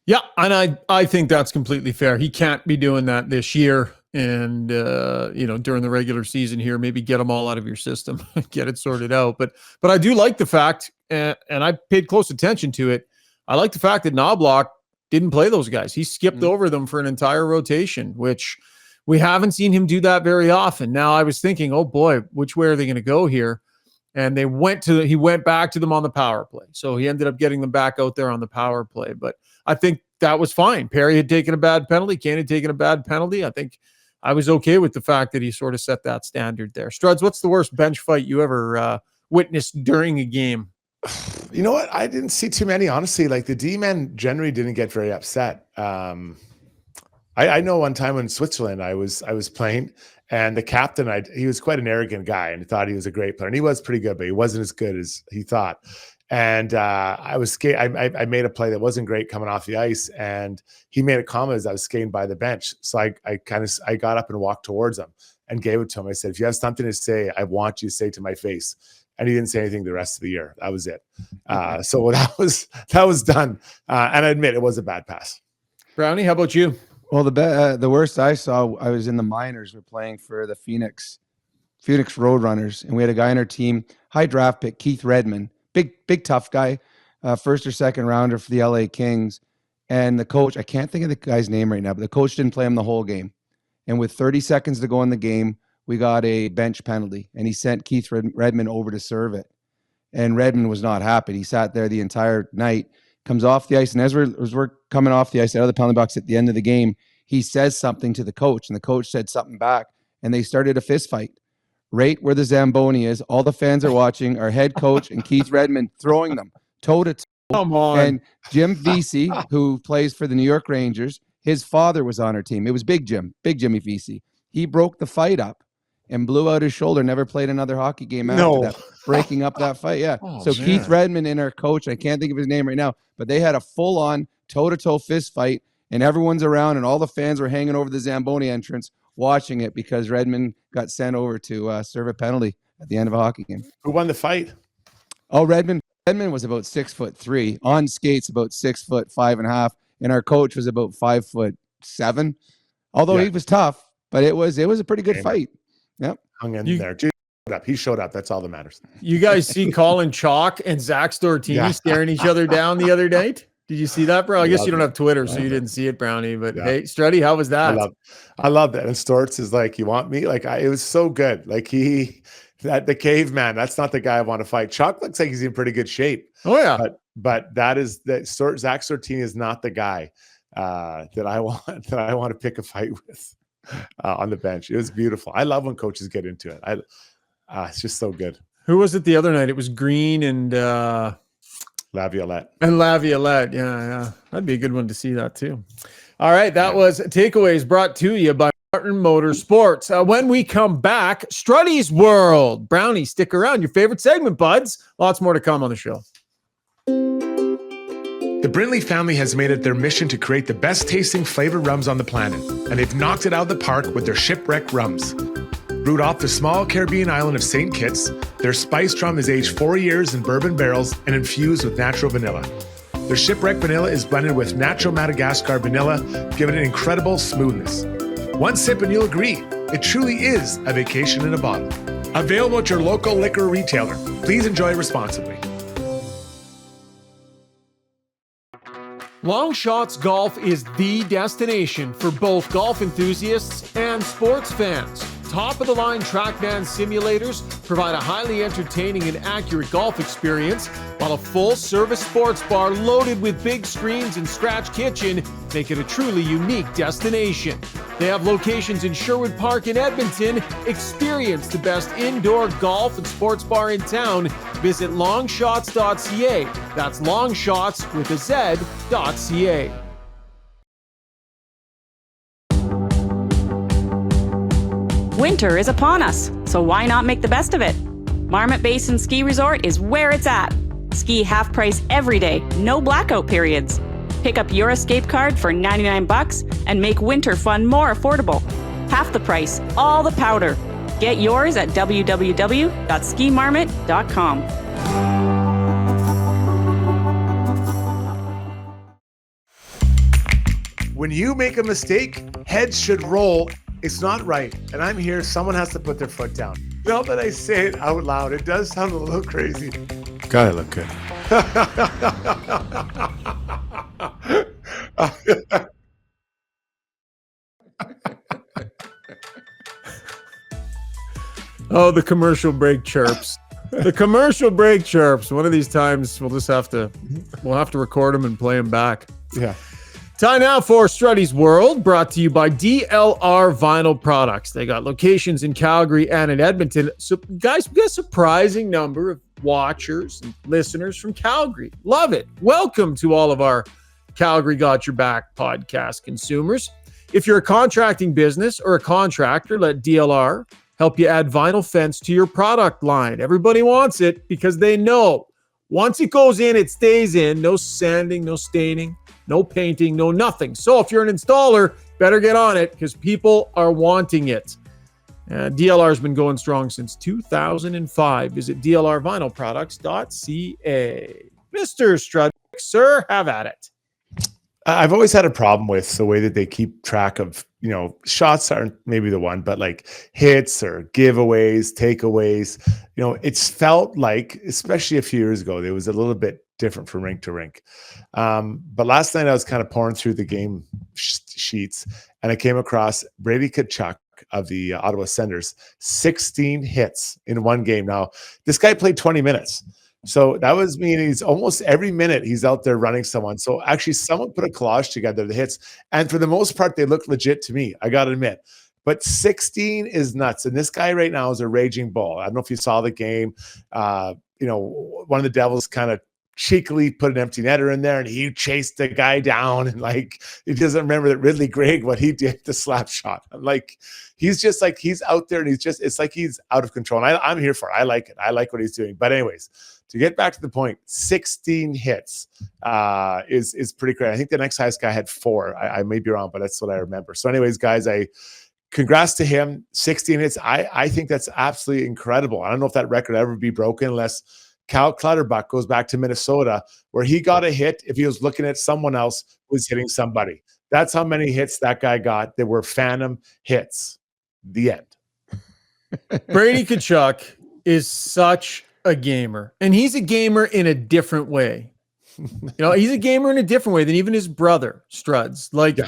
Yeah, and I think that's completely fair. He can't be doing that this year. And during the regular season here, maybe get them all out of your system, get it sorted out. But I do like the fact, and I paid close attention to it. I like the fact that Knobloch didn't play those guys. He skipped over them for an entire rotation, which we haven't seen him do that very often. Now I was thinking, oh boy, which way are they going to go here? And he went back to them on the power play. So he ended up getting them back out there on the power play. But I think that was fine. Perry had taken a bad penalty. Kane had taken a bad penalty. I think I was okay with the fact that he sort of set that standard there. Struds, what's the worst bench fight you ever witnessed during a game? You know what? I didn't see too many, honestly. Like the D-men generally didn't get very upset. I know one time in Switzerland, I was playing, and the captain, he was quite an arrogant guy and thought he was a great player. And he was pretty good, but he wasn't as good as he thought. And I was skating. I made a play that wasn't great coming off the ice, and he made a comment as I was skating by the bench. So I got up and walked towards him and gave it to him. I said, "If you have something to say, I want you to say it to my face." And he didn't say anything the rest of the year. That was it. So that was done. And I admit it was a bad pass. Brownie, how about you? Well, the worst I saw, I was in the minors. We're playing for the Phoenix Roadrunners, and we had a guy on our team, high draft pick, Keith Redmond, big tough guy, first or second rounder for the LA Kings. And the coach, I can't think of the guy's name right now, but the coach didn't play him the whole game. And with 30 seconds to go in the game, we got a bench penalty, and he sent Keith Redmond over to serve it. And Redmond was not happy. He sat there the entire night, comes off the ice, and as we're coming off the ice out of the penalty box at the end of the game, he says something to the coach, and the coach said something back, and they started a fist fight right where the Zamboni is. All the fans are watching. Our head coach and Keith Redmond throwing them toe to toe. Come on. And Jim Vesey, who plays for the New York Rangers, his father was on our team. It was Big Jimmy Vesey. He broke the fight up and blew out his shoulder, never played another hockey game after that, breaking up that fight. Yeah. So man. Keith Redmond and our coach, I can't think of his name right now, but they had a full-on toe-to-toe fist fight, and everyone's around, and all the fans were hanging over the Zamboni entrance watching it because Redmond got sent over to serve a penalty at the end of a hockey game. Who won the fight? Oh, Redmond was about 6'3", on skates about 6'5.5", and our coach was about 5'7". Although he was tough, but it was a pretty good fight. Yep, hung in there. He showed up. That's all that matters. You guys see Colin Chalk and Zach Stortini staring each other down the other night? Did you see that, bro? I guess you don't have Twitter, so you didn't see it, Brownie. But hey, Struddy, how was that? I love that. And Storts is like, you want me? Like, it was so good. Like the caveman. That's not the guy I want to fight. Chuck looks like he's in pretty good shape. Oh yeah, but Zach Stortini is not the guy that I want to pick a fight with on the bench. It was beautiful. I love when coaches get into it. It's just so good. Who was it the other night? It was Green and Laviolette. Yeah. That'd be a good one to see that too. All right. That was Takeaways brought to you by Martin Motorsports. When we come back, Struddy's World. Brownie, stick around. Your favorite segment, buds. Lots more to come on the show. The Brindley family has made it their mission to create the best tasting flavored rums on the planet, and they've knocked it out of the park with their Shipwreck rums. Brewed off the small Caribbean island of St. Kitts, their spiced rum is aged 4 years in bourbon barrels and infused with natural vanilla. Their Shipwreck vanilla is blended with natural Madagascar vanilla, giving it incredible smoothness. One sip and you'll agree, it truly is a vacation in a bottle. Available at your local liquor retailer. Please enjoy responsibly. Long Shots Golf is the destination for both golf enthusiasts and sports fans. Top-of-the-line TrackMan simulators provide a highly entertaining and accurate golf experience, while a full-service sports bar loaded with big screens and scratch kitchen make it a truly unique destination. They have locations in Sherwood Park and Edmonton. Experience the best indoor golf and sports bar in town. Visit longshots.ca. That's longshots with a Z.ca. Winter is upon us, so why not make the best of it? Marmot Basin Ski Resort is where it's at. Ski half price every day, no blackout periods. Pick up your escape card for $99 and make winter fun more affordable. Half the price, all the powder. Get yours at www.skimarmot.com. When you make a mistake, heads should roll. It's not right. And I'm here. Someone has to put their foot down. Now that I say it out loud, it does sound a little crazy. Gotta look good. Oh, the commercial break chirps. The commercial break chirps. One of these times we'll have to record them and play them back. Yeah. Time now for Struddy's World, brought to you by DLR Vinyl Products. They got locations in Calgary and in Edmonton. So, guys, we got a surprising number of watchers and listeners from Calgary. Love it. Welcome to all of our Calgary Got Your Back podcast consumers. If you're a contracting business or a contractor, let DLR help you add vinyl fence to your product line. Everybody wants it because they know once it goes in, it stays in. No sanding, no staining. No painting, no nothing. So if you're an installer, better get on it because people are wanting it. DLR has been going strong since 2005. Visit dlrvinylproducts.ca. Mr. Strudwick, sir, have at it. I've always had a problem with the way that they keep track of, shots aren't maybe the one, but like hits or giveaways, takeaways. It's felt like, especially a few years ago, it was a little bit different from rink to rink. But last night I was kind of pouring through the game sheets and I came across Brady Tkachuk of the Ottawa Senators, 16 hits in one game. Now, this guy played 20 minutes. So that was meaning he's almost every minute he's out there running someone. So actually, someone put a collage together, the hits, and for the most part, they look legit to me. I got to admit. But 16 is nuts. And this guy right now is a raging bull. I don't know if you saw the game. One of the Devils kind of cheekily put an empty netter in there and he chased the guy down. And like, he doesn't remember that Ridley Greig, what he did, the slap shot. Like, he's just like, he's out there and it's like he's out of control. And I'm here for it. I like it. I like what he's doing. But anyways, to get back to the point, 16 hits is pretty great. I think the next highest guy had 4. I may be wrong, but that's what I remember. So anyways, guys, congrats to him. 16 hits. I think that's absolutely incredible. I don't know if that record will ever be broken unless Cal Clutterbuck goes back to Minnesota, where he got a hit if he was looking at someone else who was hitting somebody. That's how many hits that guy got. They were phantom hits. The end. Brady Tkachuk is such a gamer, and he's a gamer in a different way. He's a gamer in a different way than even his brother Struds. Like,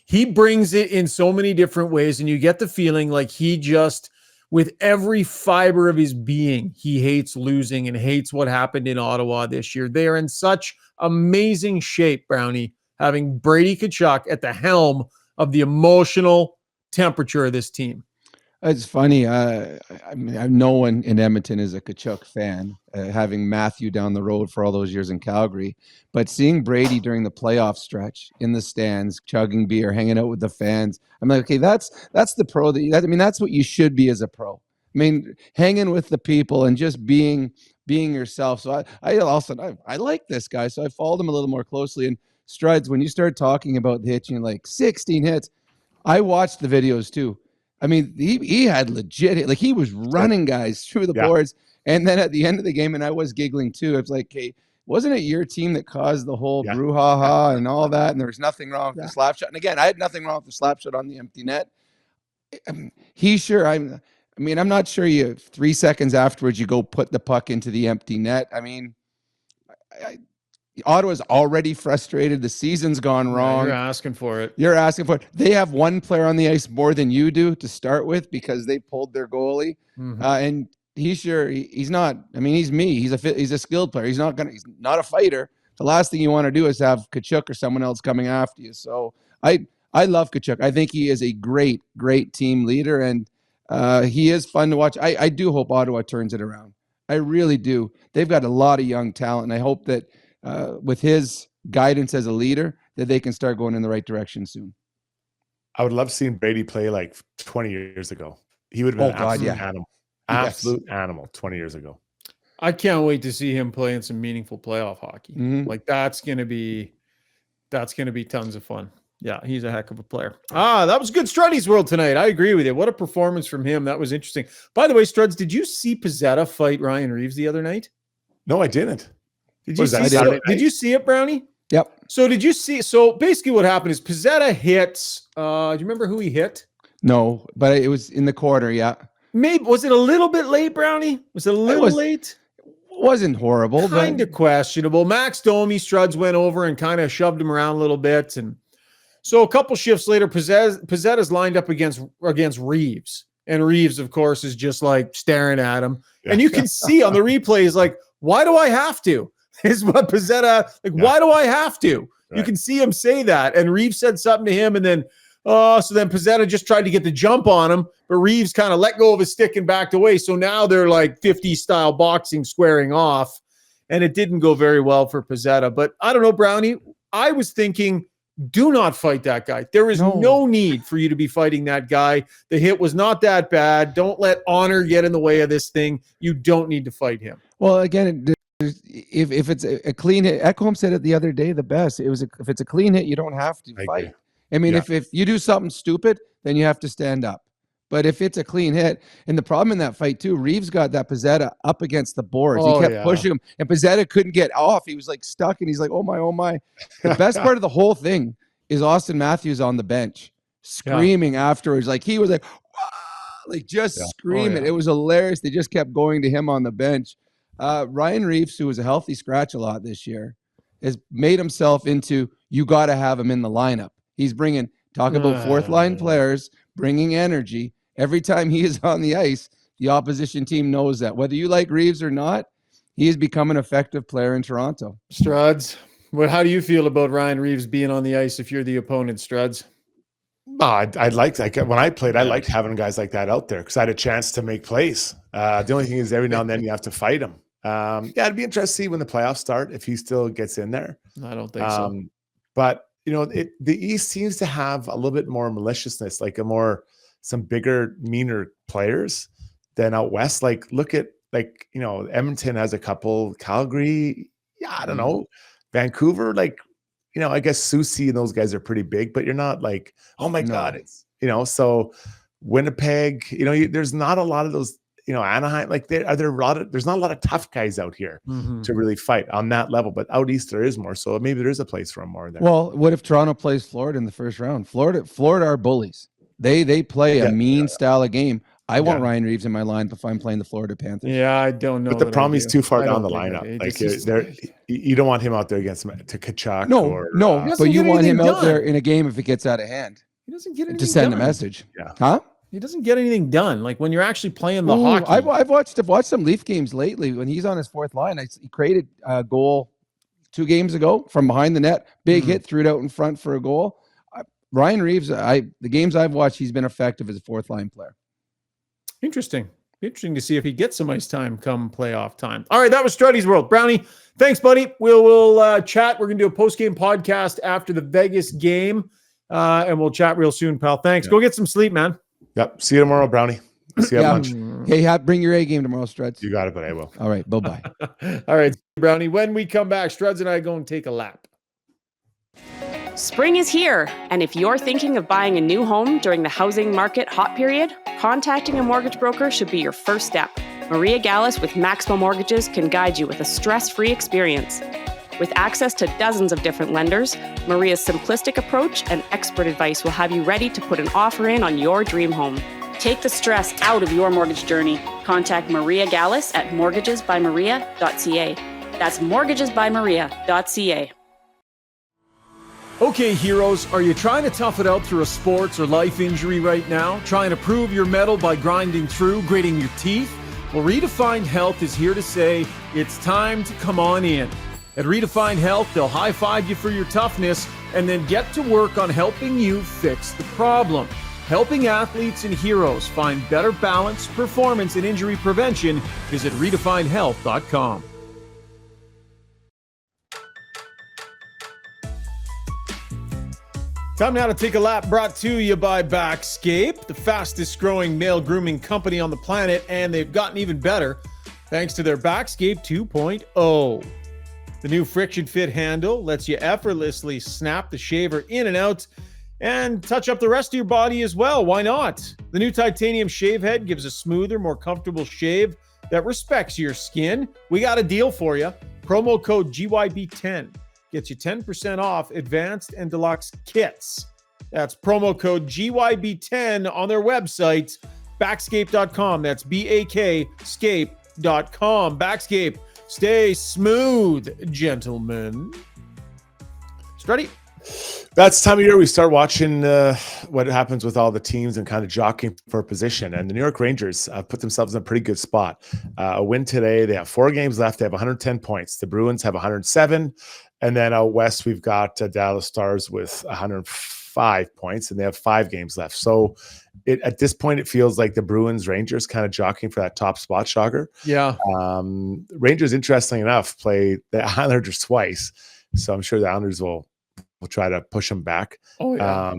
he brings it in so many different ways, and you get the feeling like he just, with every fiber of his being, he hates losing and hates what happened in Ottawa this year. They are in such amazing shape, Brownie, having Brady Tkachuk at the helm of the emotional temperature of this team. It's funny. I mean, no one in Edmonton is a Tkachuk fan, having Matthew down the road for all those years in Calgary. But seeing Brady during the playoff stretch in the stands, chugging beer, hanging out with the fans, I'm like, okay, that's the pro. That's what you should be as a pro. I mean, hanging with the people and just being yourself. So I like this guy. So I followed him a little more closely. And Struds, when you start talking about the hits, you're like 16 hits. I watched the videos too. I mean, he had legit, like he was running guys through the boards. And then at the end of the game, and I was giggling too, I was like, hey, wasn't it your team that caused the whole brouhaha and all that? And there was nothing wrong with the slap shot. And again, I had nothing wrong with the slap shot on the empty net. I'm not sure 3 seconds afterwards, you go put the puck into the empty net. I mean, Ottawa's already frustrated. The season's gone wrong. You're asking for it. They have one player on the ice more than you do to start with because they pulled their goalie. Mm-hmm. And he's not. I mean, he's me. He's a skilled player. He's not a fighter. The last thing you want to do is have Tkachuk or someone else coming after you. So I love Tkachuk. I think he is a great, great team leader, and he is fun to watch. I do hope Ottawa turns it around. I really do. They've got a lot of young talent, and I hope that with his guidance as a leader, that they can start going in the right direction soon. I would love seeing Brady play like 20 years ago. He would have been an absolute animal. Absolute animal 20 years ago. I can't wait to see him playing some meaningful playoff hockey. Mm-hmm. Like that's gonna be tons of fun. Yeah, he's a heck of a player. That was good Struddy's World tonight. I agree with you. What a performance from him. That was interesting. By the way, Struds, did you see Pizzetta fight Ryan Reeves the other night? No, I didn't. Did you see it, Brownie? Yep. So did you see? So basically what happened is Pizzetta hits. Do you remember who he hit? No, but it was in the corner. Yeah. Maybe. Was it a little bit late, Brownie? Was it a little late? Wasn't horrible. Kind of questionable. Max Domi, Struds went over and kind of shoved him around a little bit. And so a couple shifts later, Pizzetta's lined up against Reeves. And Reeves, of course, is just like staring at him. Yeah. And you can see on the replays, like, why do I have to? Is what Pizzetta, why do I have to? Right. You can see him say that. And Reeves said something to him, and then Pizzetta just tried to get the jump on him, but Reeves kind of let go of his stick and backed away. So now they're like 50 style boxing squaring off, and it didn't go very well for Pizzetta. But I don't know, Brownie. I was thinking, do not fight that guy. There is no need for you to be fighting that guy. The hit was not that bad. Don't let honor get in the way of this thing. You don't need to fight him. Well, again, if it's a clean hit, Ekholm said it the other day, the best. If it's a clean hit, you don't have to fight. I mean, if you do something stupid, then you have to stand up. But if it's a clean hit, and the problem in that fight too, Reeves got that Pizzetta up against the boards. He kept pushing him, and Pizzetta couldn't get off. He was like stuck, and he's like, oh my. The best part of the whole thing is Austin Matthews on the bench screaming afterwards. Like he was like, just screaming. It was hilarious. They just kept going to him on the bench. Ryan Reeves, who was a healthy scratch a lot this year, has made himself into, you got to have him in the lineup. He's talk about fourth line players, bringing energy. Every time he is on the ice, the opposition team knows that. Whether you like Reeves or not, he has become an effective player in Toronto. Struds, how do you feel about Ryan Reaves being on the ice if you're the opponent, Struds? I'd like when I played, I liked having guys like that out there because I had a chance to make plays. The only thing is every now and then you have to fight him. It'd be interesting to see when the playoffs start if he still gets in there. I don't think so. But the East seems to have a little bit more maliciousness, like some bigger, meaner players than out west. Like look at Edmonton has a couple, Calgary, I don't know, Vancouver, I guess Susie and those guys are pretty big, but you're not like, oh my God, it's, so Winnipeg, there's not a lot of those, Anaheim, there's not a lot of tough guys out here to really fight on that level, but out East there is more. So maybe there is a place for them more there. Well, what if Toronto plays Florida in the first round? Florida are bullies. They play a mean style of game. I want Ryan Reaves in my lineup if I'm playing the Florida Panthers. Yeah, I don't know. But the problem is too far down the lineup. You don't want him out there against Tkachuk. No, but you want him out there in a game if it gets out of hand. He doesn't get anything to send done. a message. Yeah. Huh? He doesn't get anything done. Like when you're actually playing the hockey. I've watched some Leaf games lately. When he's on his fourth line, he created a goal 2 games ago from behind the net. Big hit, threw it out in front for a goal. Ryan Reaves, the games I've watched, he's been effective as a fourth line player. Interesting to see if he gets some ice time come playoff time. All right, that was Struddy's World. Brownie, thanks, buddy. We'll chat. We're going to do a post-game podcast after the Vegas game, and we'll chat real soon, pal. Thanks. Go get some sleep, man. Yep. See you tomorrow, Brownie. See you at lunch. Hey, bring your A game tomorrow, Struds. You got it, but I will. All right, bye-bye. All right, Brownie. When we come back, Struds and I go and take a lap. Spring is here, and if you're thinking of buying a new home during the housing market hot period, contacting a mortgage broker should be your first step. Maria Gallus with Maximo Mortgages can guide you with a stress-free experience. With access to dozens of different lenders, Maria's simplistic approach and expert advice will have you ready to put an offer in on your dream home. Take the stress out of your mortgage journey. Contact Maria Gallus at mortgagesbymaria.ca. That's mortgagesbymaria.ca. Okay, heroes, are you trying to tough it out through a sports or life injury right now? Trying to prove your mettle by grinding through, gritting your teeth? Well, Redefined Health is here to say it's time to come on in. At Redefined Health, they'll high-five you for your toughness and then get to work on helping you fix the problem. Helping athletes and heroes find better balance, performance, and injury prevention. Visit redefinedhealth.com. Time now to take a lap, brought to you by Backscape, the fastest growing male grooming company on the planet, and they've gotten even better thanks to their Backscape 2.0. The new friction fit handle lets you effortlessly snap the shaver in and out and touch up the rest of your body as well. Why not? The new titanium shave head gives a smoother, more comfortable shave that respects your skin. We got a deal for you. Promo code GYB10 gets you 10% off advanced and deluxe kits. That's promo code GYB10 on their website, backscape.com. That's BAKscape.com. Backscape. Stay smooth, gentlemen. Struddy. That's the time of year we start watching what happens with all the teams and kind of jockeying for position. And the New York Rangers put themselves in a pretty good spot. A win today. They have 4 games left. They have 110 points. The Bruins have 107. And then out west, we've got Dallas Stars with 105 points, and they have 5 games left. So at this point, it feels like the Bruins Rangers kind of jockeying for that top spot, Shocker. Yeah. Rangers, interestingly enough, play the Islanders twice. So I'm sure the Islanders will try to push them back. Oh, yeah.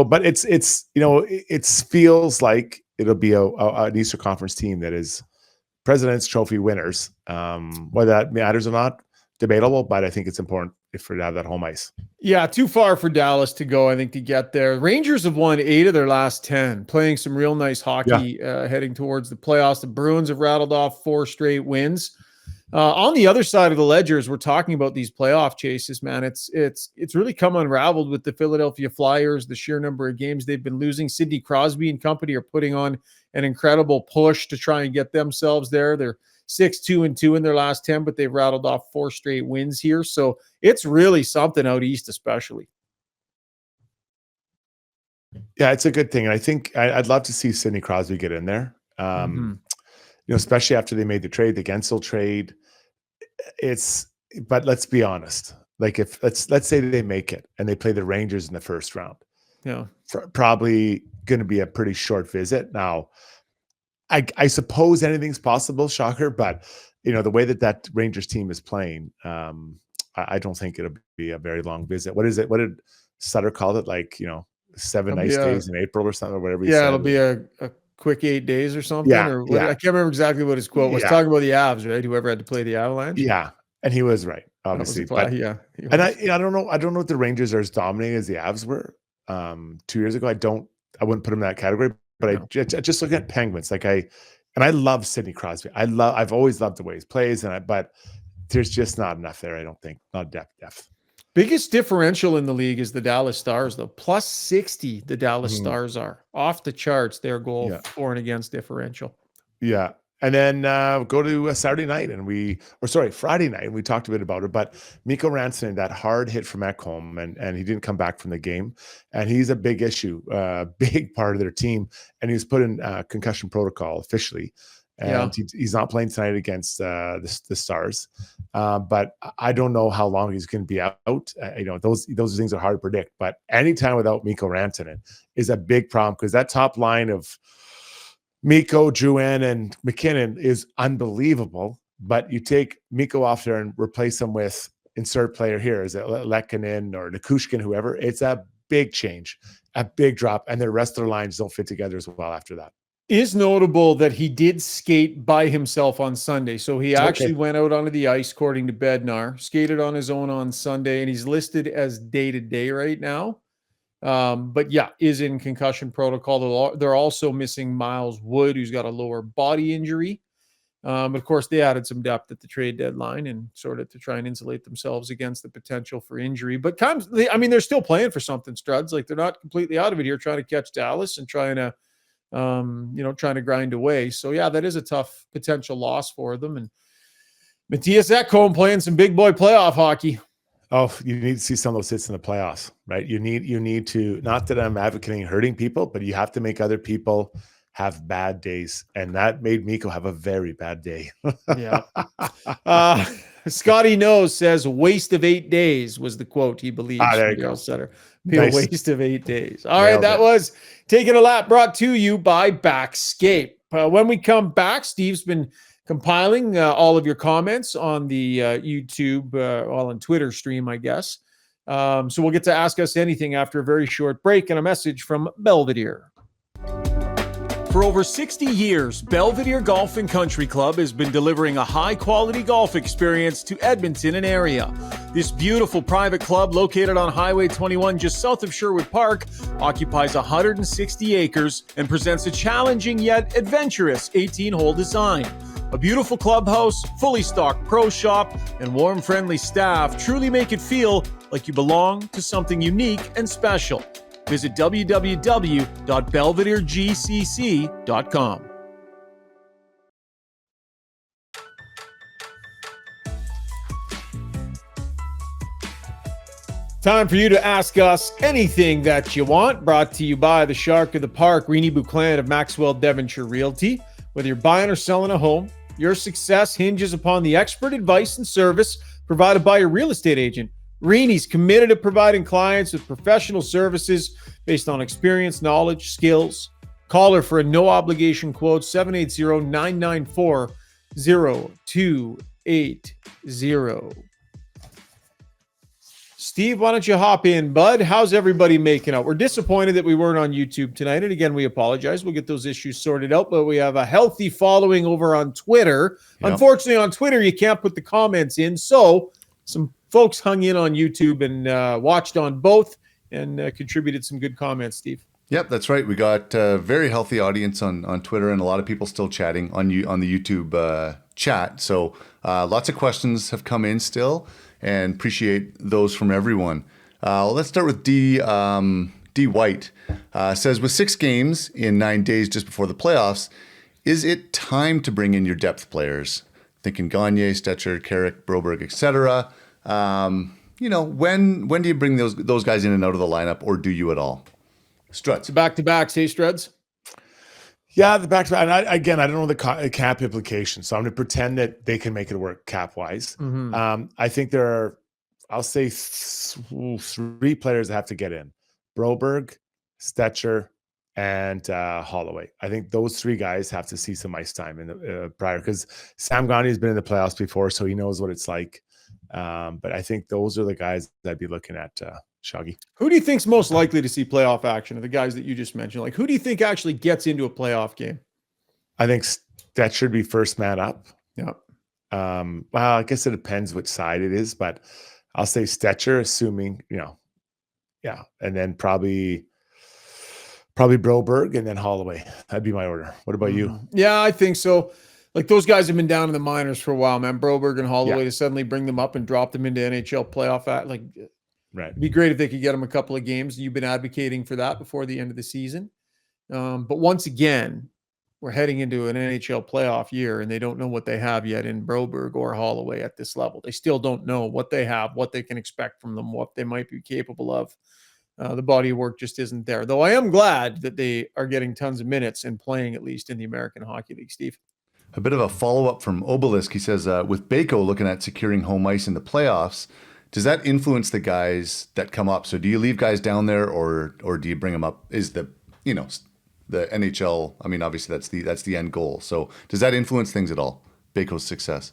But it feels like it'll be an Eastern Conference team that is President's Trophy winners. Whether that matters or not, debatable, but I think it's important for to have that home ice. Yeah, too far for Dallas to go, I think, to get there. Rangers have won 8 of their last 10, playing some real nice hockey heading towards the playoffs. The Bruins have rattled off 4 straight wins. On the other side of the ledger, as we're talking about these playoff chases, man, it's really come unraveled with the Philadelphia Flyers, the sheer number of games they've been losing. Sidney Crosby and company are putting on an incredible push to try and get themselves there. They're 6-2-2 in their last 10, but they've rattled off 4 straight wins here. So it's really something out east, especially. Yeah, it's a good thing. And I think I'd love to see Sidney Crosby get in there. especially after they made the trade, the Gensel trade. But let's be honest. Like if let's say they make it and they play the Rangers in the first round. Yeah. Probably going to be a pretty short visit. Now, I suppose anything's possible, shocker, but the way that Rangers team is playing, I don't think it'll be a very long visit. What is it? What did Sutter call it? Like, 7 nice days in April or something, or whatever. Yeah, it'll be a quick 8 days or something. Yeah, or what, I can't remember exactly what his quote was. Talking about the Avs, right? Whoever had to play the Avalanche. Yeah, and he was right, obviously. But and I don't know what the Rangers are as dominating as the Avs were 2 years ago. I wouldn't put them in that category. But I just look at Penguins, I love Sidney Crosby. I've always loved the way he plays, but there's just not enough there. I don't think, not depth. Biggest differential in the league is the Dallas Stars, though. Plus 60, the Dallas Stars are off the charts. Their goal for and against differential. Yeah. And then go to a Friday night, and we talked a bit about it, but Mikko Rantanen, that hard hit from Ekholm, and he didn't come back from the game, and he's a big issue, big part of their team, and he was put in concussion protocol officially, and he's not playing tonight against the Stars, but I don't know how long he's going to be out. Those things are hard to predict, but anytime without Mikko Rantanen is a big problem, because that top line of Mikko, Drouin, and McKinnon is unbelievable, but you take Mikko off there and replace him with insert player here. Is it Lehkonen or Nichushkin, whoever? It's a big change, a big drop, and the rest of their lines don't fit together as well after that. Is notable that he did skate by himself on Sunday. So he actually went out onto the ice, according to Bednar, skated on his own on Sunday, and he's listed as day-to-day right now. But is in concussion protocol. They're also missing Miles Wood, who's got a lower body injury. Of course, they added some depth at the trade deadline and sort of to try and insulate themselves against the potential for injury. But they're still playing for something, Struds. Like, they're not completely out of it here, trying to catch Dallas and trying to grind away. So that is a tough potential loss for them. And Matthias Ekholm playing some big boy playoff hockey. Oh, you need to see some of those hits in the playoffs, right? You need to, not that I'm advocating hurting people, but you have to make other people have bad days. And that made Mikko have a very bad day. Scotty Knows says, waste of 8 days was the quote he believes. There you go. Sutter. A waste of 8 days. All right, that was Taking a Lap, brought to you by Backscape. When we come back, Steve's been compiling all of your comments on the YouTube, on Twitter stream, I guess. So we'll get to Ask Us Anything after a very short break and a message from Belvedere. For over 60 years, Belvedere Golf and Country Club has been delivering a high-quality golf experience to Edmonton and area. This beautiful private club, located on Highway 21 just south of Sherwood Park, occupies 160 acres and presents a challenging yet adventurous 18-hole design. A beautiful clubhouse, fully stocked pro shop, and warm, friendly staff truly make it feel like you belong to something unique and special. Visit www.belvederegcc.com. Time for you to ask us anything that you want. Brought to you by the Shark of the Park, Reenie Buclan of Maxwell Devonshire Realty. Whether you're buying or selling a home, your success hinges upon the expert advice and service provided by your real estate agent. Reenie's committed to providing clients with professional services based on experience, knowledge, skills. Call her for a no-obligation quote, 780-994-0280. Steve, why don't you hop in, bud? How's everybody making out? We're disappointed that we weren't on YouTube tonight. And again, we apologize. We'll get those issues sorted out. But we have a healthy following over on Twitter. Yep. Unfortunately, on Twitter, you can't put the comments in. So some folks hung in on YouTube and watched on both and contributed some good comments, Steve. Yep, that's right. We got a very healthy audience on Twitter and a lot of people still chatting on the YouTube chat. So lots of questions have come in still, and appreciate those from everyone. Let's start with D White. Says, with 6 games in 9 days just before the playoffs, is it time to bring in your depth players? Thinking Gagne, Stetcher, Carrick, Broberg, etc. When do you bring those guys in and out of the lineup, or do you at all? Struds. Back-to-backs, hey, Struds? Yeah, the back to back. And again, I don't know the cap implications, so I'm going to pretend that they can make it work cap wise. I think there are, I'll say, three players that have to get in: Broberg, Stetcher, and Holloway. I think those three guys have to see some ice time in the prior, because Sam Gandhi has been in the playoffs before, so he knows what it's like. But I think those are the guys that I'd be looking at. Shaggy. Who do you think's most likely to see playoff action of the guys that you just mentioned? Like, who do you think actually gets into a playoff game? I think that should be first man up. Yeah. Well, I guess it depends which side it is, but I'll say Stetcher, assuming, yeah. And then probably Broberg and then Holloway. That'd be my order. What about you? Yeah, I think so. Like, those guys have been down in the minors for a while, man. Broberg and Holloway, to suddenly bring them up and drop them into NHL playoff right. It'd be great if they could get them a couple of games. You've been advocating for that before the end of the season. But once again, we're heading into an NHL playoff year, and they don't know what they have yet in Broberg or Holloway at this level. They still don't know what they have, what they can expect from them, what they might be capable of. The body of work just isn't there. Though I am glad that they are getting tons of minutes and playing at least in the American Hockey League, Steve. A bit of a follow-up from Obelisk. He says, with Bako looking at securing home ice in the playoffs, does that influence the guys that come up? So do you leave guys down there, or do you bring them up? Is the NHL? I mean, obviously that's the end goal. So does that influence things at all? Bako's success.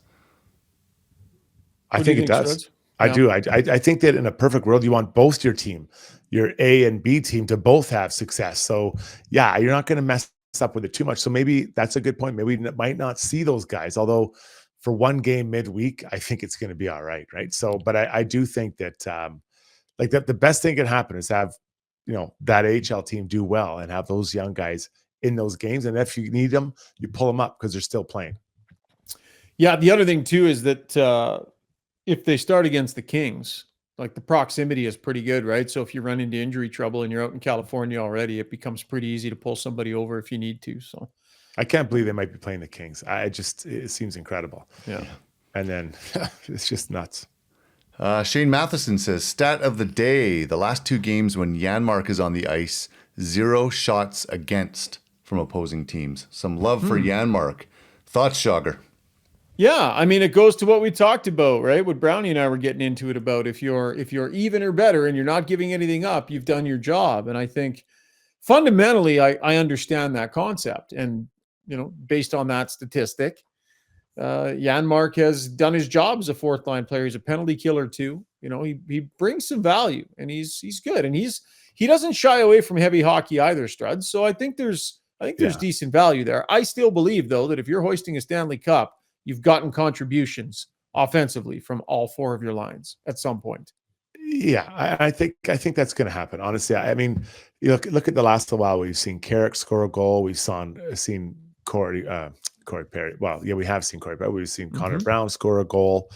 I think it does. I do. I think that in a perfect world, you want both your team, your A and B team, to both have success. So yeah, you're not going to mess up with it too much. So maybe that's a good point. Maybe we might not see those guys, although for one game midweek, I think it's going to be all right. Right. So, but I do think that the best thing can happen is have, that AHL team do well and have those young guys in those games. And if you need them, you pull them up because they're still playing. Yeah. The other thing too is that if they start against the Kings, like, the proximity is pretty good, right? So if you run into injury trouble and you're out in California already, it becomes pretty easy to pull somebody over if you need to. So I can't believe they might be playing the Kings. It seems incredible. Yeah. And then it's just nuts. Shane Matheson says, stat of the day: the last two games when Janmark is on the ice, 0 shots against from opposing teams. Some love for Janmark. Thoughts, Schauger? Yeah, I mean, it goes to what we talked about, right? What Brownie and I were getting into it about. If you're even or better and you're not giving anything up, you've done your job. And I think fundamentally, I understand that concept. And, based on that statistic, Janmark has done his job as a fourth line player. He's a penalty killer too. He brings some value, and he's good. And he doesn't shy away from heavy hockey either, Strud. So I think there's decent value there. I still believe, though, that if you're hoisting a Stanley Cup, you've gotten contributions offensively from all four of your lines at some point. Yeah, I think that's going to happen. Honestly, I mean, look at the last while. We've seen Carrick score a goal. We've seen Corey Perry. Well, yeah, we have seen Corey, but we've seen Connor Brown score a goal.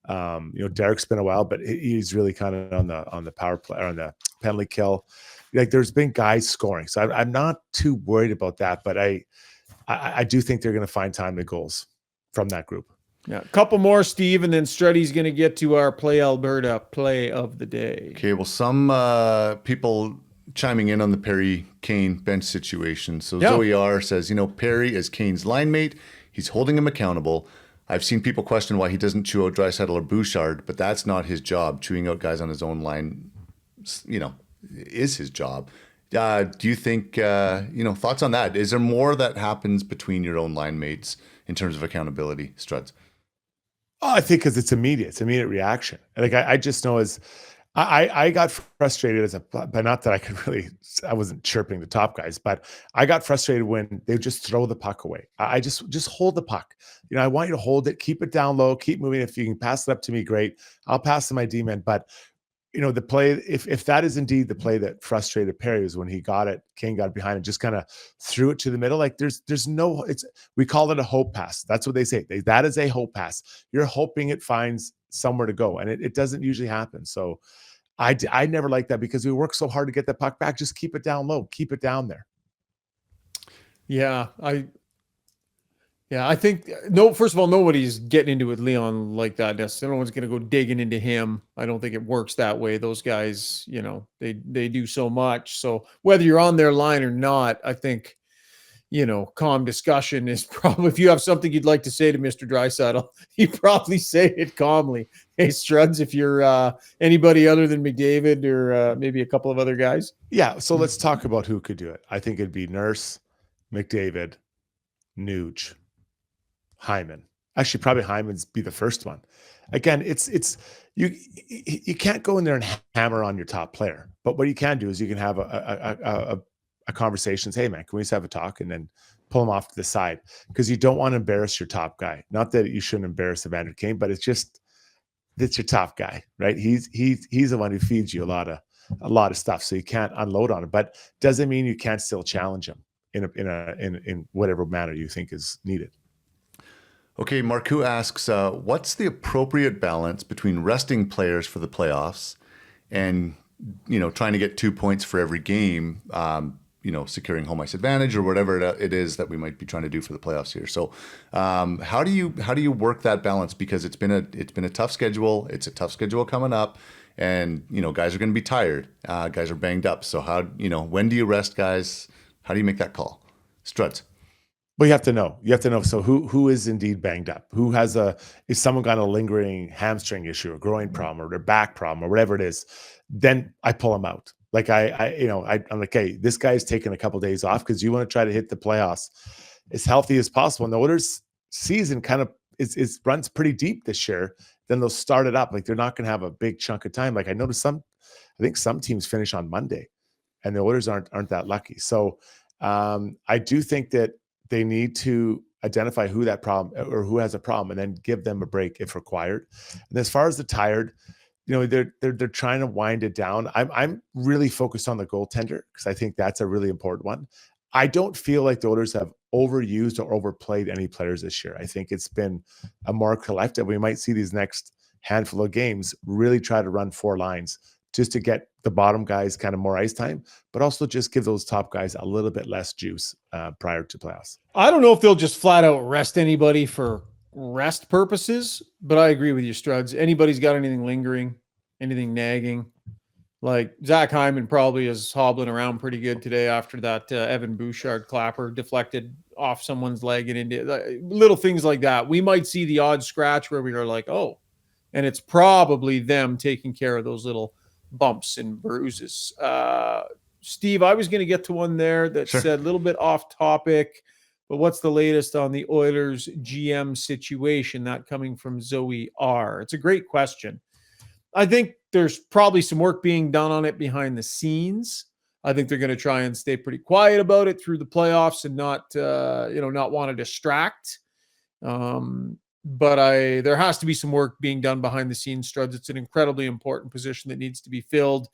Derek's been a while, but he's really kind of on the power play or on the penalty kill. Like, there's been guys scoring, so I'm not too worried about that. But I do think they're going to find time to goals from that group. Yeah, a couple more, Steve, and then Struddy's going to get to our Play Alberta play of the day. Okay, well, some people chiming in on the Perry Kane bench situation. So Zoe R says, Perry is Kane's line mate. He's holding him accountable. I've seen people question why he doesn't chew out Draisaitl or Bouchard, but that's not his job. Chewing out guys on his own line, is his job. Do you think, thoughts on that? Is there more that happens between your own line mates in terms of accountability, Struds? Oh, I think because it's immediate reaction. Like, I just know I got frustrated but not that I wasn't chirping the top guys, but I got frustrated when they just throw the puck away. I just hold the puck. I want you to hold it, keep it down low, keep moving. If you can pass it up to me, great. I'll pass to my D-man. But the play, if that is indeed the play that frustrated Perry, was when Kane got behind and just kind of threw it to the middle. Like, we call it a hope pass. That's what they say. That is a hope pass. You're hoping it finds somewhere to go, and it doesn't usually happen. So I never like that, because we work so hard to get the puck back. Just keep it down low, keep it down there. Yeah, I think first of all, nobody's getting into it, Leon, like that. No one's going to go digging into him. I don't think it works that way. Those guys, they do so much. So whether you're on their line or not, I think calm discussion is probably, if you have something you'd like to say to Mr. Draisaitl, you probably say it calmly. Hey, Struds, if you're anybody other than McDavid or maybe a couple of other guys. Yeah. So let's talk about who could do it. I think it'd be Nurse, McDavid, Nuge, Hyman. Actually, probably Hyman's be the first one. Again, it's you can't go in there and hammer on your top player, but what you can do is you can have a conversation. Hey, man, can we just have a talk, and then pull him off to the side, because you don't want to embarrass your top guy. Not that you shouldn't embarrass Evander Kane, but it's your top guy, right? He's the one who feeds you a lot of stuff, so you can't unload on him. But doesn't mean you can't still challenge him in whatever manner you think is needed. Okay, Marku asks, what's the appropriate balance between resting players for the playoffs and, trying to get 2 points for every game, securing home ice advantage or whatever it is that we might be trying to do for the playoffs here. So how do you work that balance? Because it's been a tough schedule. It's a tough schedule coming up, and, guys are going to be tired. Guys are banged up. So when do you rest guys? How do you make that call? Struts. Well, you have to know. So who is indeed banged up? Is someone got a lingering hamstring issue, or groin problem, or their back problem, or whatever it is? Then I pull them out. Like I'm like, hey, this guy's taking a couple of days off because you want to try to hit the playoffs as healthy as possible. And the Oilers' season kind of is runs pretty deep this year. Then they'll start it up. Like, they're not going to have a big chunk of time. Like, I noticed I think some teams finish on Monday, and the Oilers aren't that lucky. So I do think that they need to identify who that problem or who has a problem, and then give them a break if required. And as far as the tired, they're trying to wind it down. I'm really focused on the goaltender, because I think that's a really important one. I don't feel like the Oilers have overused or overplayed any players this year. I think it's been a more collective. We might see these next handful of games really try to run 4 lines just to get the bottom guys kind of more ice time, but also just give those top guys a little bit less juice prior to playoffs. I don't know if they'll just flat out rest anybody for rest purposes, but I agree with you, Struds. Anybody's got anything lingering, anything nagging, like Zach Hyman probably is hobbling around pretty good today after that Evan Bouchard clapper deflected off someone's leg and into little things like that. We might see the odd scratch where we are like, oh, and it's probably them taking care of those little bumps and bruises. Steve, I was going to get to one there that said a little bit off topic, but what's the latest on the Oilers GM situation? That coming from Zoe R. It's a great question. I think there's probably some work being done on it behind the scenes. I think they're going to try and stay pretty quiet about it through the playoffs and not want to distract. But there has to be some work being done behind the scenes, Struds. It's an incredibly important position that needs to be filled.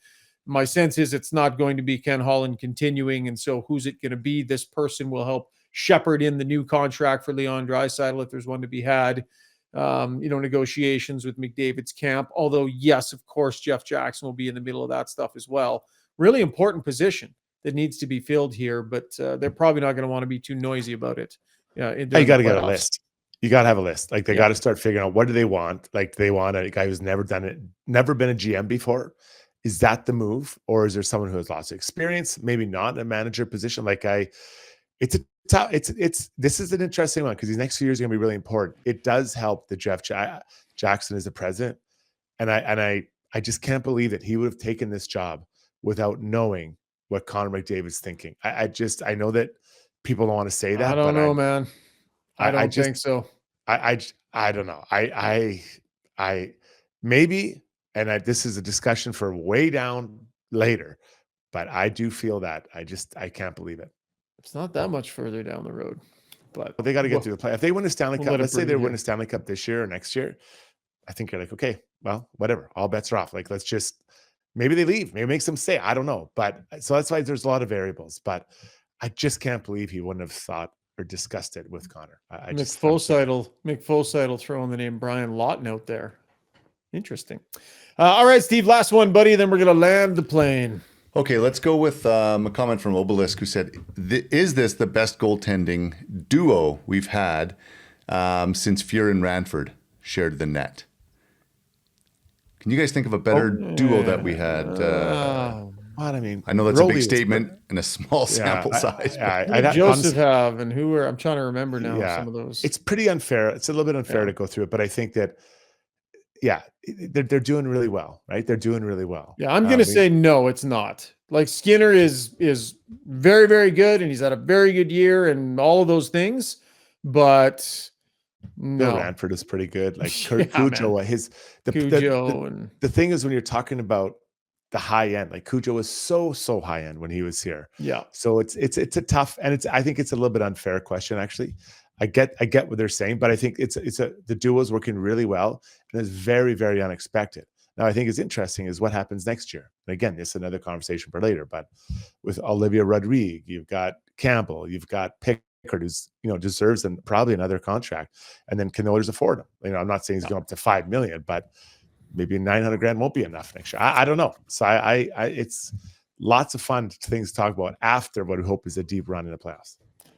My sense is it's not going to be Ken Holland continuing. And so who's it going to be? This person will help shepherd in the new contract for Leon Draisaitl if there's one to be had. Negotiations with McDavid's camp. Although, yes, of course, Jeff Jackson will be in the middle of that stuff as well. Really important position that needs to be filled here, but they're probably not going to want to be too noisy about it. You got to get a list. You got to have a list. Like, they got to start figuring out, what do they want? Like, they want a guy who's never done it, never been a GM before. Is that the move? Or is there someone who has lots of experience, maybe not in a manager position? This is an interesting one, because these next few years are going to be really important. It does help that Jeff Jackson is the president. And I just can't believe that he would have taken this job without knowing what Connor McDavid's thinking. I know that people don't want to say that. I don't know, man. I don't think so. I don't know. I maybe, and this is a discussion for way down later, but I do feel that I can't believe it. It's not that much further down the road, but they got to get through the play. If they win a Stanley Cup, let's say they win a Stanley Cup this year or next year, I think you're like, okay, well, whatever, all bets are off. Like, let's just, maybe they leave, maybe makes them stay. I don't know. But so that's why there's a lot of variables, but I just can't believe he wouldn't have thought or discussed it with Connor. Mick Foseidel throwing the name Brian Lawton out there. Interesting. All right, Steve, last one, buddy. Then we're going to land the plane. Okay, let's go with a comment from Obelisk, who said, is this the best goaltending duo we've had since Fuhr and Ranford shared the net? Can you guys think of a better duo that we had? What I mean, I know that's a big statement in a small sample size. Who did Joseph have, and who were? I'm trying to remember now. Some of those. It's pretty unfair. It's a little bit unfair to go through it, but I think that, they're doing really well, right? They're doing really well. Yeah, I'm gonna say no, it's not. Like Skinner is very, very good, and he's had a very good year, and all of those things. But no, Bill Ranford is pretty good. Like Cujo, the thing is when you're talking about the high end, like Cujo was so high end when he was here. Yeah. So it's a tough, and I think it's a little bit unfair question actually. I get what they're saying, but I think the duo is working really well, and it's very, very unexpected. Now, I think it's interesting is what happens next year. And again, this is another conversation for later. But with Olivia Rodrigue, you've got Campbell, you've got Pickard, who's deserves probably another contract, and then can the Oilers afford him? I'm not saying he's going up to $5 million, but maybe $900,000 won't be enough next year. I don't know. So I it's lots of fun things to talk about after what we hope is a deep run in the playoffs.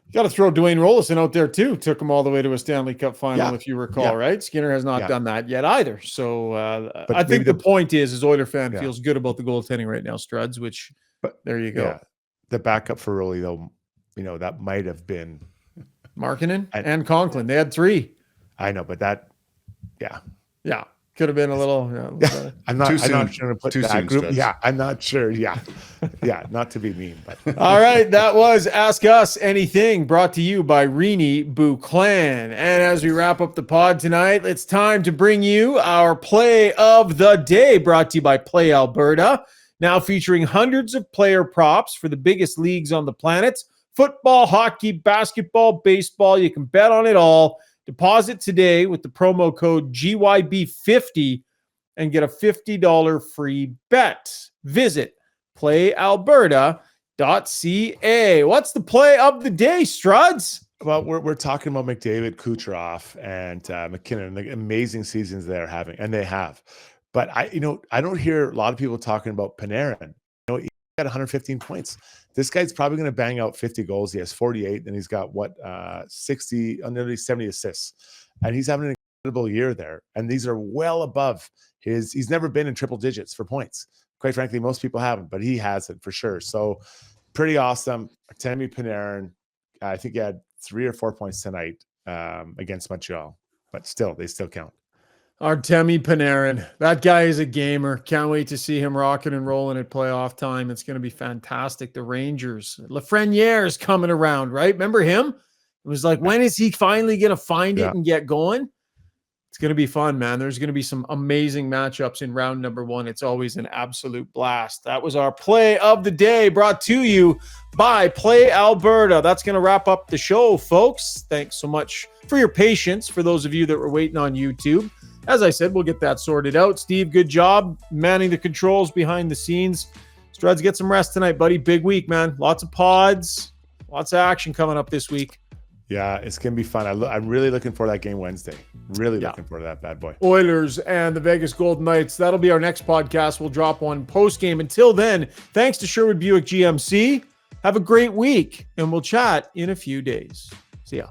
You got to throw Dwayne Rollison out there too. Took him all the way to a Stanley Cup final, if you recall, right? Skinner has not done that yet either. So I think the point is Oiler fan feels good about the goaltending right now, Struds. But there you go. Yeah. The backup for Rolly, though, that might have been Markkanen and Conklin. They had 3. I know, but that, yeah. Could have been a little. I'm not sure to put that group. Stress. Yeah, I'm not sure. Yeah, not to be mean, but all right. That was Ask Us Anything, brought to you by Rini Bouclan. And as we wrap up the pod tonight, it's time to bring you our play of the day, brought to you by Play Alberta. Now featuring hundreds of player props for the biggest leagues on the planet: football, hockey, basketball, baseball. You can bet on it all. Deposit today with the promo code GYB50 and get a $50 free bet. Visit playalberta.ca. What's the play of the day, Struds? Well, we're talking about McDavid, Kucherov, and McKinnon, the amazing seasons they're having, and they have. But I don't hear a lot of people talking about Panarin. He got 115 points. This guy's probably going to bang out 50 goals. He has 48, and he's got 60, nearly 70 assists. And he's having an incredible year there. And these are well above he's never been in triple digits for points. Quite frankly, most people haven't, but he has it for sure. So pretty awesome. Artemi Panarin, I think he had 3 or 4 points tonight against Montreal, but they still count. Artemi Panarin. That guy is a gamer. Can't wait to see him rocking and rolling at playoff time. It's going to be fantastic. The Rangers. Lafreniere is coming around, right? Remember him? It was like, when is he finally going to find it and get going? It's going to be fun, man. There's going to be some amazing matchups in round number 1. It's always an absolute blast. That was our play of the day, brought to you by Play Alberta. That's going to wrap up the show, folks. Thanks so much for your patience, for those of you that were waiting on YouTube. As I said, we'll get that sorted out. Steve, good job manning the controls behind the scenes. Struds, get some rest tonight, buddy. Big week, man. Lots of pods, lots of action coming up this week. Yeah, it's going to be fun. I'm really looking for that game Wednesday. Really looking for that bad boy. Oilers and the Vegas Golden Knights. That'll be our next podcast. We'll drop one post-game. Until then, thanks to Sherwood Buick GMC. Have a great week, and we'll chat in a few days. See ya.